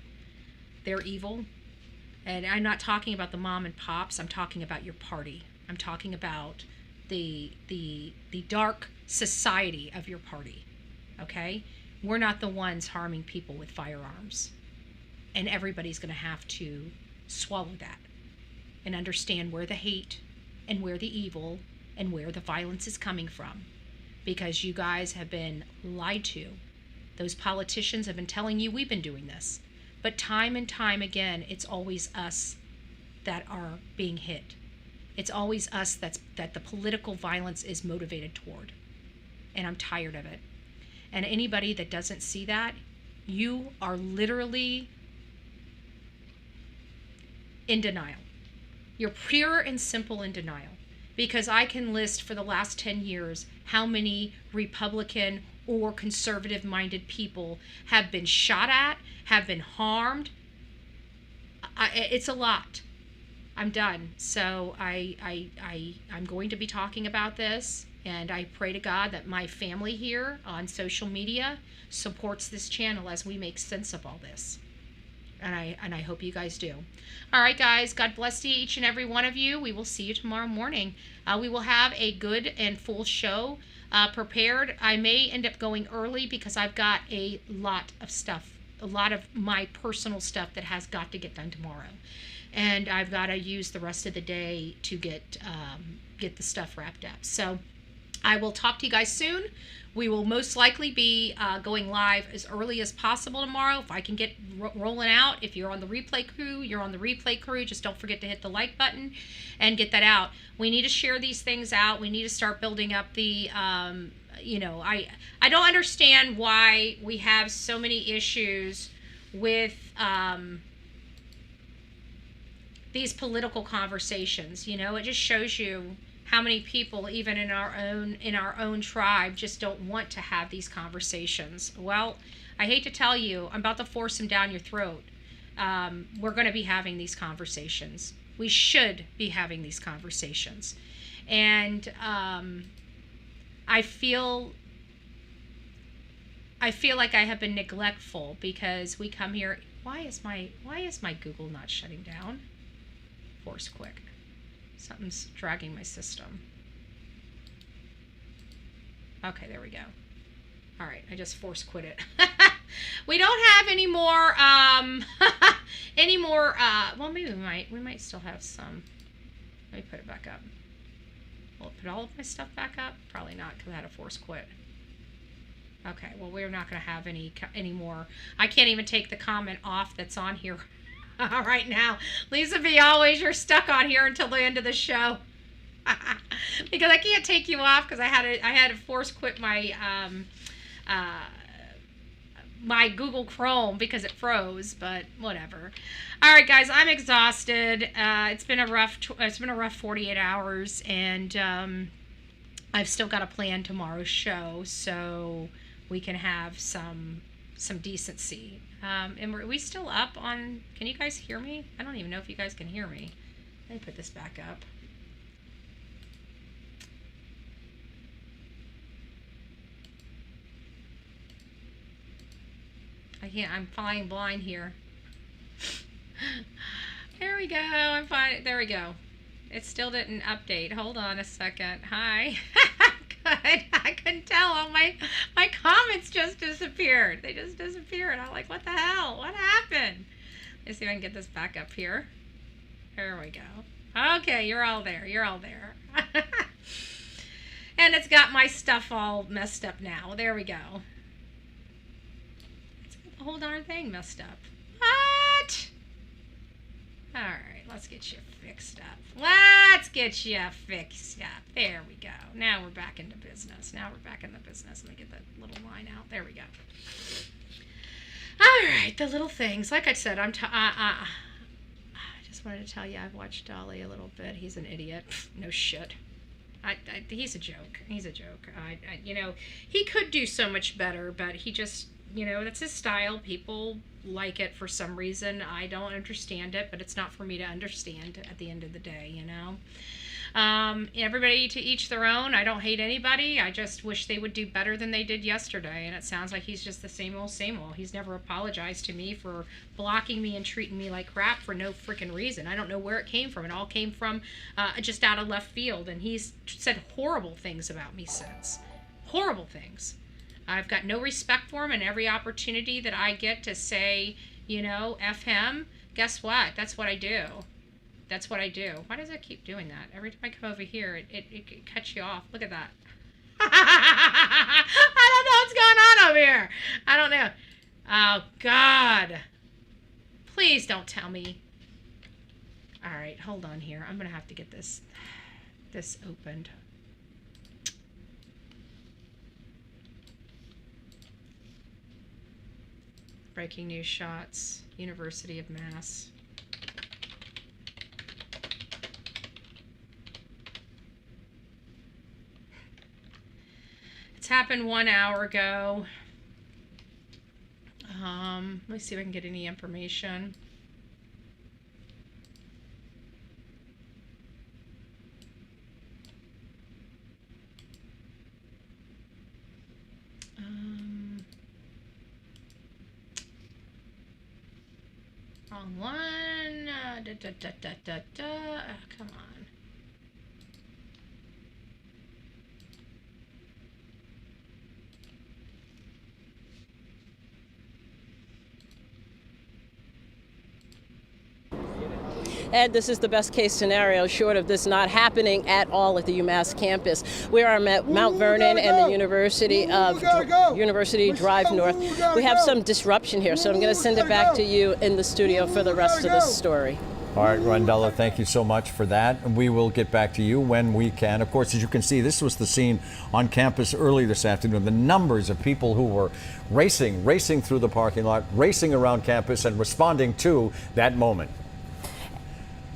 they're evil. And I'm not talking about the mom and pops. I'm talking about your party. I'm talking about the dark society of your party. Okay? We're not the ones harming people with firearms. And everybody's going to have to swallow that and understand where the hate and where the evil and where the violence is coming from. Because you guys have been lied to. Those politicians have been telling you we've been doing this. But time and time again, it's always us that are being hit. It's always us that the political violence is motivated toward. And I'm tired of it. And anybody that doesn't see that, you are literally in denial. You're pure and simple in denial. Because I can list for the last 10 years how many Republican or conservative-minded people have been shot at, have been harmed. It's a lot. I'm done. So I'm going to be talking about this, and I pray to God that my family here on social media supports this channel as we make sense of all this. And I hope you guys do. All right, guys. God bless each and every one of you. We will see you tomorrow morning. We will have a good and full show prepared. I may end up going early because I've got a lot of stuff a lot of my personal stuff that has got to get done tomorrow, and I've got to use the rest of the day to get the stuff wrapped up. So I will talk to you guys soon. We will most likely be going live as early as possible tomorrow. If I can get rolling out, if you're on the replay crew, you're on the replay crew. Just don't forget to hit the like button and get that out. We need to share these things out. We need to start building up the, you know, I don't understand why we have so many issues with these political conversations. You know, it just shows you how many people, even in our own tribe, just don't want to have these conversations. Well, I hate to tell you, I'm about to force them down your throat. We're going to be having these conversations. We should be having these conversations. And I feel like I have been neglectful because we come here. Why is my Google not shutting down? Force quick. Something's dragging my system. Okay, there we go. All right, I just force quit it. We don't have any more, well, maybe we might still have some. Let me put it back up. Will it put all of my stuff back up? Probably not, because I had to force quit. Okay, well, we're not going to have any more. I can't even take the comment off that's on here right now. Lisa B, always, you're stuck on here until the end of the show. Because I can't take you off because I had to force quit my my Google Chrome because it froze, but whatever. All right, guys, I'm exhausted. It's been a rough 48 hours, and I've still got to plan tomorrow's show so we can have some decency. And are we still up on, can you guys hear me? I don't even know if you guys can hear me. Let me put this back up. I can't, I'm flying blind here. There we go, I'm fine, there we go. It still didn't update. Hold on a second. Hi. Good. I couldn't tell. All my comments just disappeared. They just disappeared. I'm like, what the hell? What happened? Let's see if I can get this back up here. There we go. Okay, you're all there. You're all there. And it's got my stuff all messed up now. There we go. It's got the whole darn thing messed up. What? All right, let's get you fixed up. Let's get you fixed up. There we go. Now we're back into business. Now we're back in the business. Let me get that little line out. There we go. All right, the little things. Like I said, I just wanted to tell you I've watched Dolly a little bit. He's an idiot. No shit. He's a joke. He's a joke. You know, he could do so much better, but he just, you know, that's his style. People like it for some reason. I don't understand it, but it's not for me to understand at the end of the day, you know. Everybody to each their own. I don't hate anybody. I just wish they would do better than they did yesterday, and it sounds like he's just the same old, same old. He's never apologized to me for blocking me and treating me like crap for no freaking reason. I don't know where it came from. It all came from just out of left field, and he's said horrible things about me since. Horrible things. I've got no respect for him, and every opportunity that I get to say, you know, F him, guess what? That's what I do. That's what I do. Why does it keep doing that? Every time I come over here, it cuts you off. Look at that. I don't know what's going on over here. I don't know. Oh, God. Please don't tell me. All right, hold on here. I'm going to have to get this opened. Breaking news shots. University of Mass. It's happened 1 hour ago. Let me see if I can get any information. Wrong one. Come on. And this is the best case scenario, short of this not happening at all at the UMass campus. We are at Mount Vernon and the University Drive North. We have some disruption here, so I'm going to send it back to you in the studio for the rest of this story. All right, Rondella, thank you so much for that. And we will get back to you when we can. Of course, as you can see, this was the scene on campus early this afternoon. The numbers of people who were racing through the parking lot, racing around campus and responding to that moment.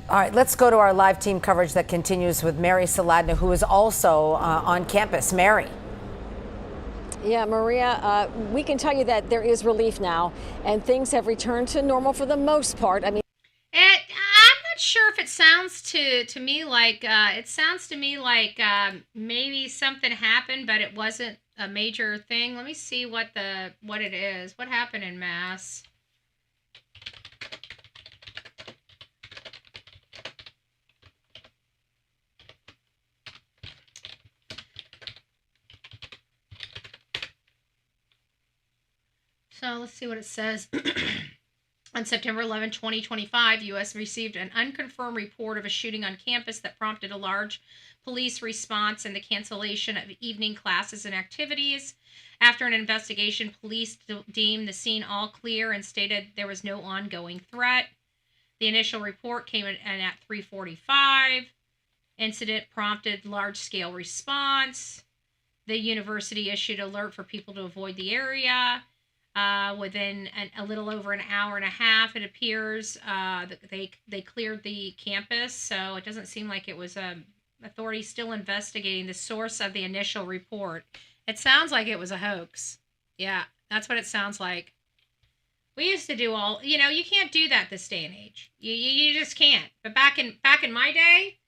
All right, let's go to our live team coverage that continues with Mary Saladna, who is also on campus. Mary. Yeah, Maria, we can tell you that there is relief now and things have returned to normal for the most part. I mean, I'm not sure if it sounds to me like maybe something happened, but it wasn't a major thing. Let me see what it is. What happened in Mass? So let's see what it says. On September 11, 2025, U.S. received an unconfirmed report of a shooting on campus that prompted a large police response and the cancellation of evening classes and activities. After an investigation, police deemed the scene all clear and stated there was no ongoing threat. The initial report came in at 3:45. Incident prompted large-scale response. The university issued an alert for people to avoid the area. Within a little over an hour and a half, it appears they cleared the campus. So it doesn't seem like it was authorities still investigating the source of the initial report. It sounds like it was a hoax. Yeah, that's what it sounds like. We used to do all, you can't do that this day and age. You just can't. But back in my day,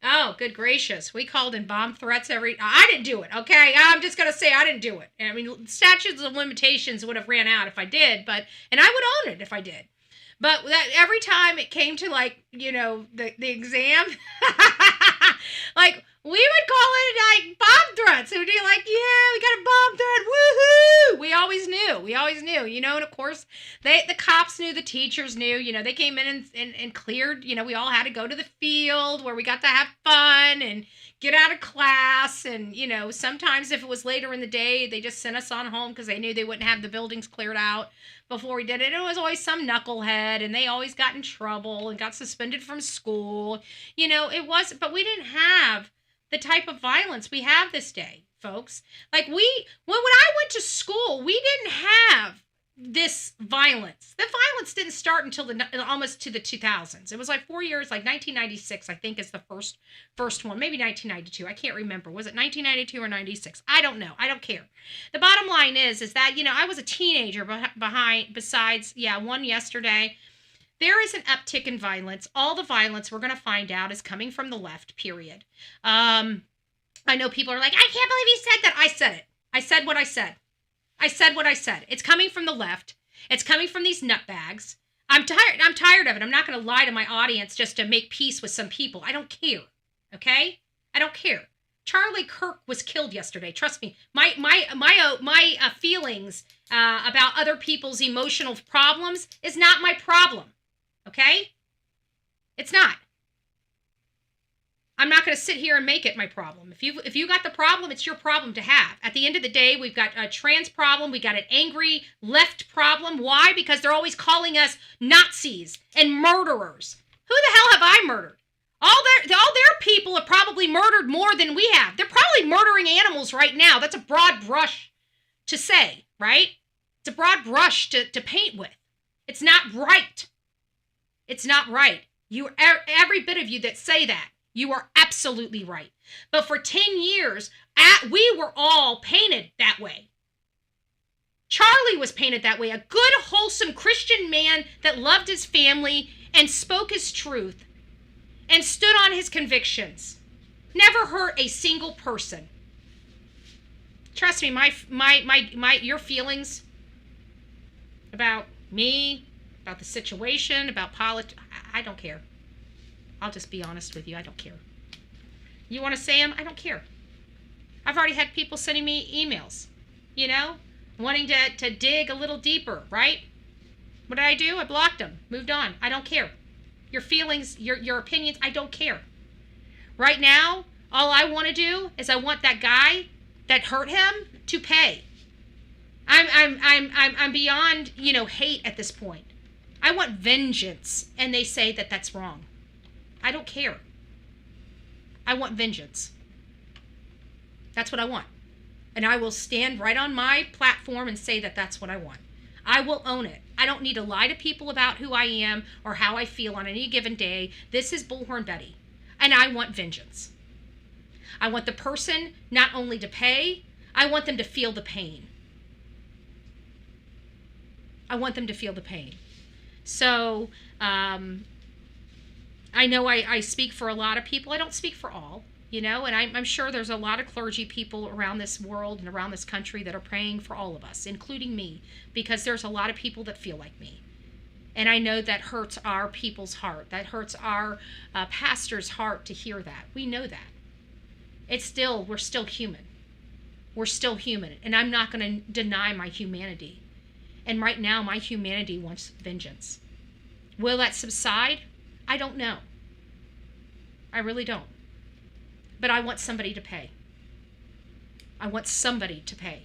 oh, good gracious. We called in bomb threats I didn't do it, okay? I'm just going to say I didn't do it. I mean, statutes of limitations would have ran out if I did, and I would own it if I did. But every time it came to, the exam, we would call it, bomb threats. It would be like, yeah, we got a bomb threat, woohoo! We always knew, and of course, the cops knew, the teachers knew, they came in and cleared, we all had to go to the field where we got to have fun and get out of class, and, sometimes if it was later in the day, they just sent us on home because they knew they wouldn't have the buildings cleared out before we did it. It was always some knucklehead, and they always got in trouble and got suspended from school. But we didn't have the type of violence we have this day, folks. When I went to school, we didn't have this violence. The violence didn't start until almost to the 2000s. It was 4 years, 1996, I think is the first one, maybe 1992. I can't remember. Was it 1992 or 96? I don't know. I don't care. The bottom line is that, I was a teenager besides one yesterday. There is an uptick in violence. All the violence we're going to find out is coming from the left, period. I know people are like, I can't believe you said that. I said it. I said what I said. I said what I said. It's coming from the left. It's coming from these nutbags. I'm tired of it. I'm not going to lie to my audience just to make peace with some people. I don't care. Okay? I don't care. Charlie Kirk was killed yesterday. Trust me. My feelings about other people's emotional problems is not my problem. Okay? It's not. I'm not going to sit here and make it my problem. If you got the problem, it's your problem to have. At the end of the day, we've got a trans problem. We got an angry left problem. Why? Because they're always calling us Nazis and murderers. Who the hell have I murdered? All their people have probably murdered more than we have. They're probably murdering animals right now. That's a broad brush to say, right? It's a broad brush to paint with. It's not right. It's not right. Every bit of you that say that, you are absolutely right. But for 10 years, we were all painted that way. Charlie was painted that way. A good, wholesome Christian man that loved his family and spoke his truth and stood on his convictions. Never hurt a single person. Trust me, your feelings about me, about the situation, about politics, I don't care. I'll just be honest with you. I don't care. You want to say them? I don't care. I've already had people sending me emails, wanting to dig a little deeper, right? What did I do? I blocked them. Moved on. I don't care. your feelings, your opinions. I don't care. Right now, all I want to do is I want that guy that hurt him to pay. I'm beyond, hate at this point. I want vengeance, and they say that that's wrong. I don't care. I want vengeance. That's what I want. And I will stand right on my platform and say that that's what I want. I will own it. I don't need to lie to people about who I am or how I feel on any given day. This is Bullhorn Betty, and I want vengeance. I want the person not only to pay, I want them to feel the pain. I want them to feel the pain. So, I know I speak for a lot of people. I don't speak for all, and I'm sure there's a lot of clergy people around this world and around this country that are praying for all of us, including me, because there's a lot of people that feel like me. And I know that hurts our people's heart. That hurts our pastor's heart to hear that. We know that. We're still human. We're still human. And I'm not going to deny my humanity. And right now, my humanity wants vengeance. Will that subside? I don't know. I really don't. But I want somebody to pay. I want somebody to pay.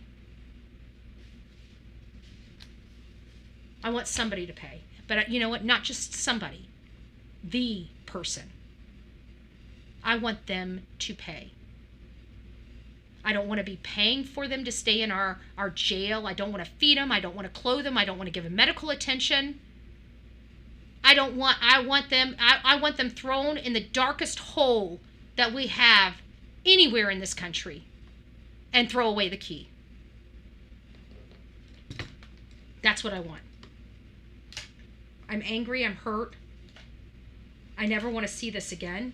I want somebody to pay. But you know what? Not just somebody. The person. I want them to pay. I don't want to be paying for them to stay in our jail. I don't want to feed them. I don't want to clothe them. I don't want to give them medical attention. I want them thrown in the darkest hole that we have anywhere in this country and throw away the key. That's what I want. I'm angry. I'm hurt. I never want to see this again.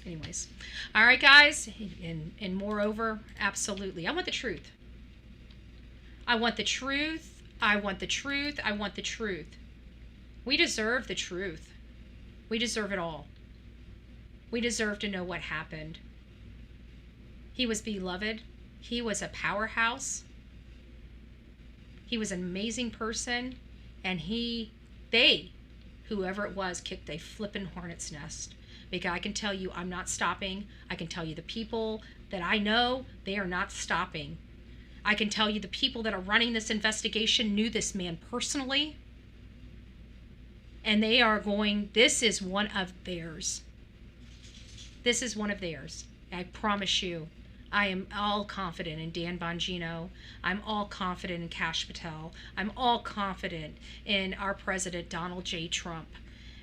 Anyways, all right, guys, and moreover, absolutely, I want the truth. I want the truth. I want the truth. I want the truth. We deserve the truth. We deserve it all. We deserve to know what happened. He was beloved. He was a powerhouse. He was an amazing person, and whoever it was, kicked a flippin' hornet's nest. Because I can tell you I'm not stopping. I can tell you the people that I know, they are not stopping. I can tell you the people that are running this investigation knew this man personally. And they are this is one of theirs. This is one of theirs. I promise you. I am all confident in Dan Bongino. I'm all confident in Kash Patel. I'm all confident in our president, Donald J. Trump.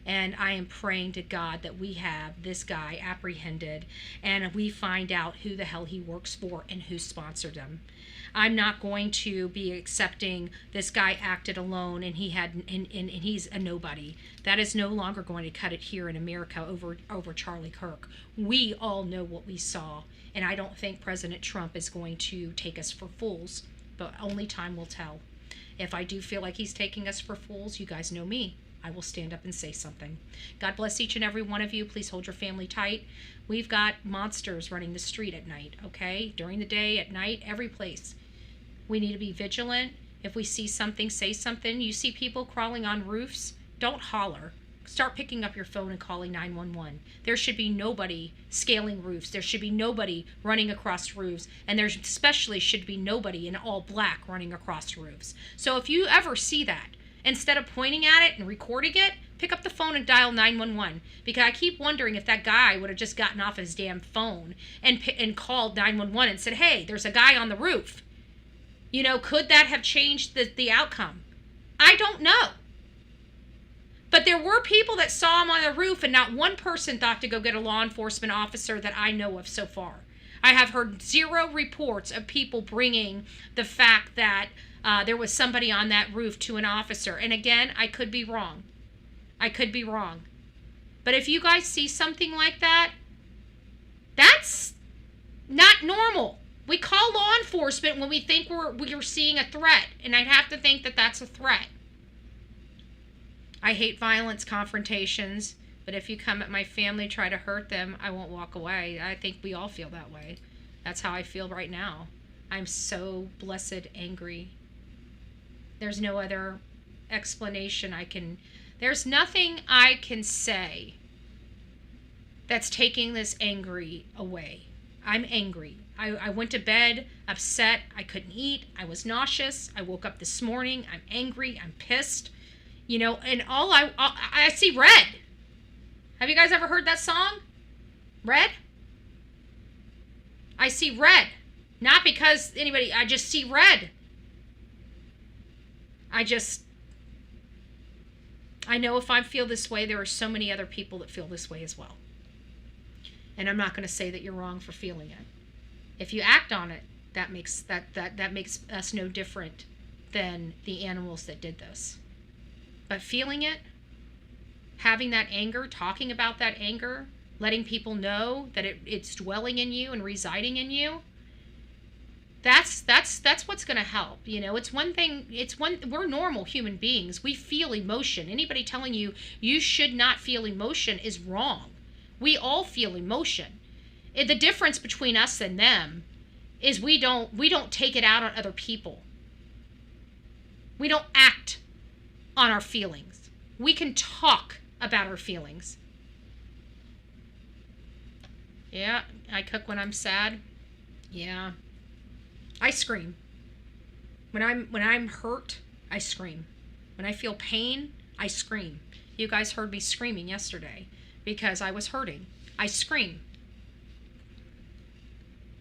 And I am praying to God that we have this guy apprehended and we find out who the hell he works for and who sponsored him. I'm not going to be accepting this guy acted alone and he's a nobody. That is no longer going to cut it here in America over Charlie Kirk. We all know what we saw, and I don't think President Trump is going to take us for fools, but only time will tell. If I do feel like he's taking us for fools, you guys know me. I will stand up and say something. God bless each and every one of you. Please hold your family tight. We've got monsters running the street at night, okay? During the day, at night, every place. We need to be vigilant. If we see something, say something. You see people crawling on roofs, don't holler. Start picking up your phone and calling 911. There should be nobody scaling roofs. There should be nobody running across roofs. And there especially should be nobody in all black running across roofs. So if you ever see that, instead of pointing at it and recording it, pick up the phone and dial 911. Because I keep wondering if that guy would have just gotten off his damn phone and called 911 and said, hey, there's a guy on the roof. Could that have changed the outcome? I don't know. But there were people that saw him on the roof, and not one person thought to go get a law enforcement officer that I know of so far. I have heard zero reports of people bringing the fact that there was somebody on that roof to an officer. And again, I could be wrong. But if you guys see something like that, that's not normal. We call law enforcement when we think we're seeing a threat, and I'd have to think that that's a threat. I hate violence, confrontations, but if you come at my family, try to hurt them, I won't walk away. I think we all feel that way. That's how I feel right now. I'm so blessed angry There's no other explanation there's nothing I can say that's taking this angry away. I'm angry. I went to bed upset. I couldn't eat. I was nauseous. I woke up this morning. I'm angry. I'm pissed. You know, and I see red. Have you guys ever heard that song? Red? I see red. Not because I just see red. I know if I feel this way, there are so many other people that feel this way as well. And I'm not going to say that you're wrong for feeling it. If you act on it, that makes us no different than the animals that did this. But feeling it, having that anger, talking about that anger, letting people know that it's dwelling in you and residing in you, that's what's going to help. You know, we're normal human beings. We feel emotion. Anybody telling you should not feel emotion is wrong. We all feel emotion. The difference between us and them is we don't take it out on other people. We don't act on our feelings. We can talk about our feelings. Yeah, I cook when I'm sad. Yeah. I scream. When I'm hurt, I scream. When I feel pain, I scream. You guys heard me screaming yesterday because I was hurting. I scream.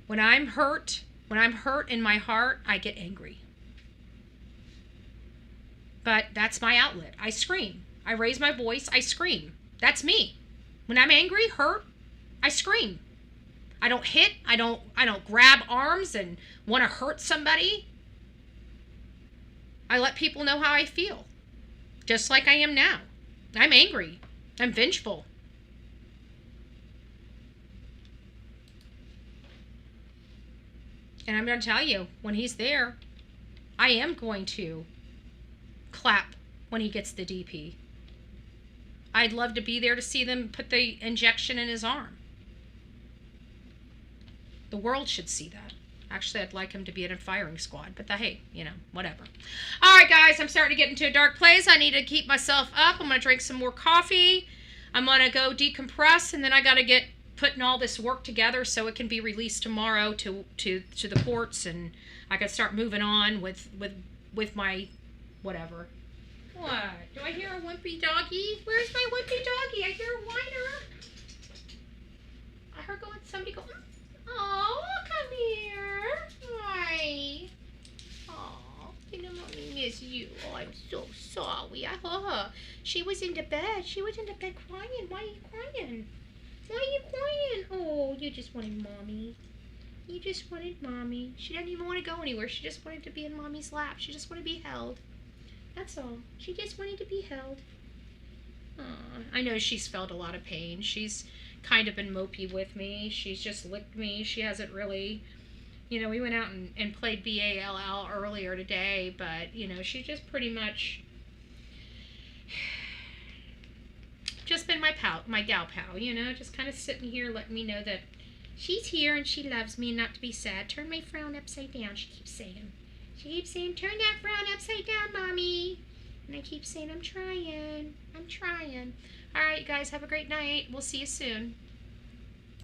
When I'm hurt in my heart, I get angry. But that's my outlet. I scream. I raise my voice, I scream. That's me. When I'm angry, hurt, I scream. I don't hit, I don't grab arms and want to hurt somebody. I let people know how I feel. Just like I am now. I'm angry. I'm vengeful. And I'm going to tell you, when he's there, I am going to clap when he gets the DP. I'd love to be there to see them put the injection in his arm. The world should see that. Actually, I'd like him to be in a firing squad, but hey, you know, whatever. All right, guys, I'm starting to get into a dark place. I need to keep myself up. I'm going to drink some more coffee. I'm going to go decompress, and then I got to get putting all this work together so it can be released tomorrow to the courts, and I can start moving on with my whatever. What? Do I hear a wimpy doggy? Where's my wimpy doggy? I hear a whiner. I heard somebody go, oh, come here. Hi. Oh, you know, mommy miss you. Oh, I'm so sorry. I heard her. She was in the bed. She was in the bed crying. Why are you crying? Why are you crying? Oh, you just wanted mommy. You just wanted mommy. She didn't even want to go anywhere. She just wanted to be in mommy's lap. She just wanted to be held. That's all. She just wanted to be held. I know she's felt a lot of pain. She's kind of been mopey with me. She's just licked me. She hasn't really, you know, we went out and played BALL earlier today, but, you know, she's just pretty much just been my gal pal, you know, just kind of sitting here letting me know that she's here and she loves me and not to be sad. Turn my frown upside down, she keeps saying. She keeps saying, turn that frown upside down, Mommy. And I keep saying, I'm trying. All right, you guys, have a great night. We'll see you soon.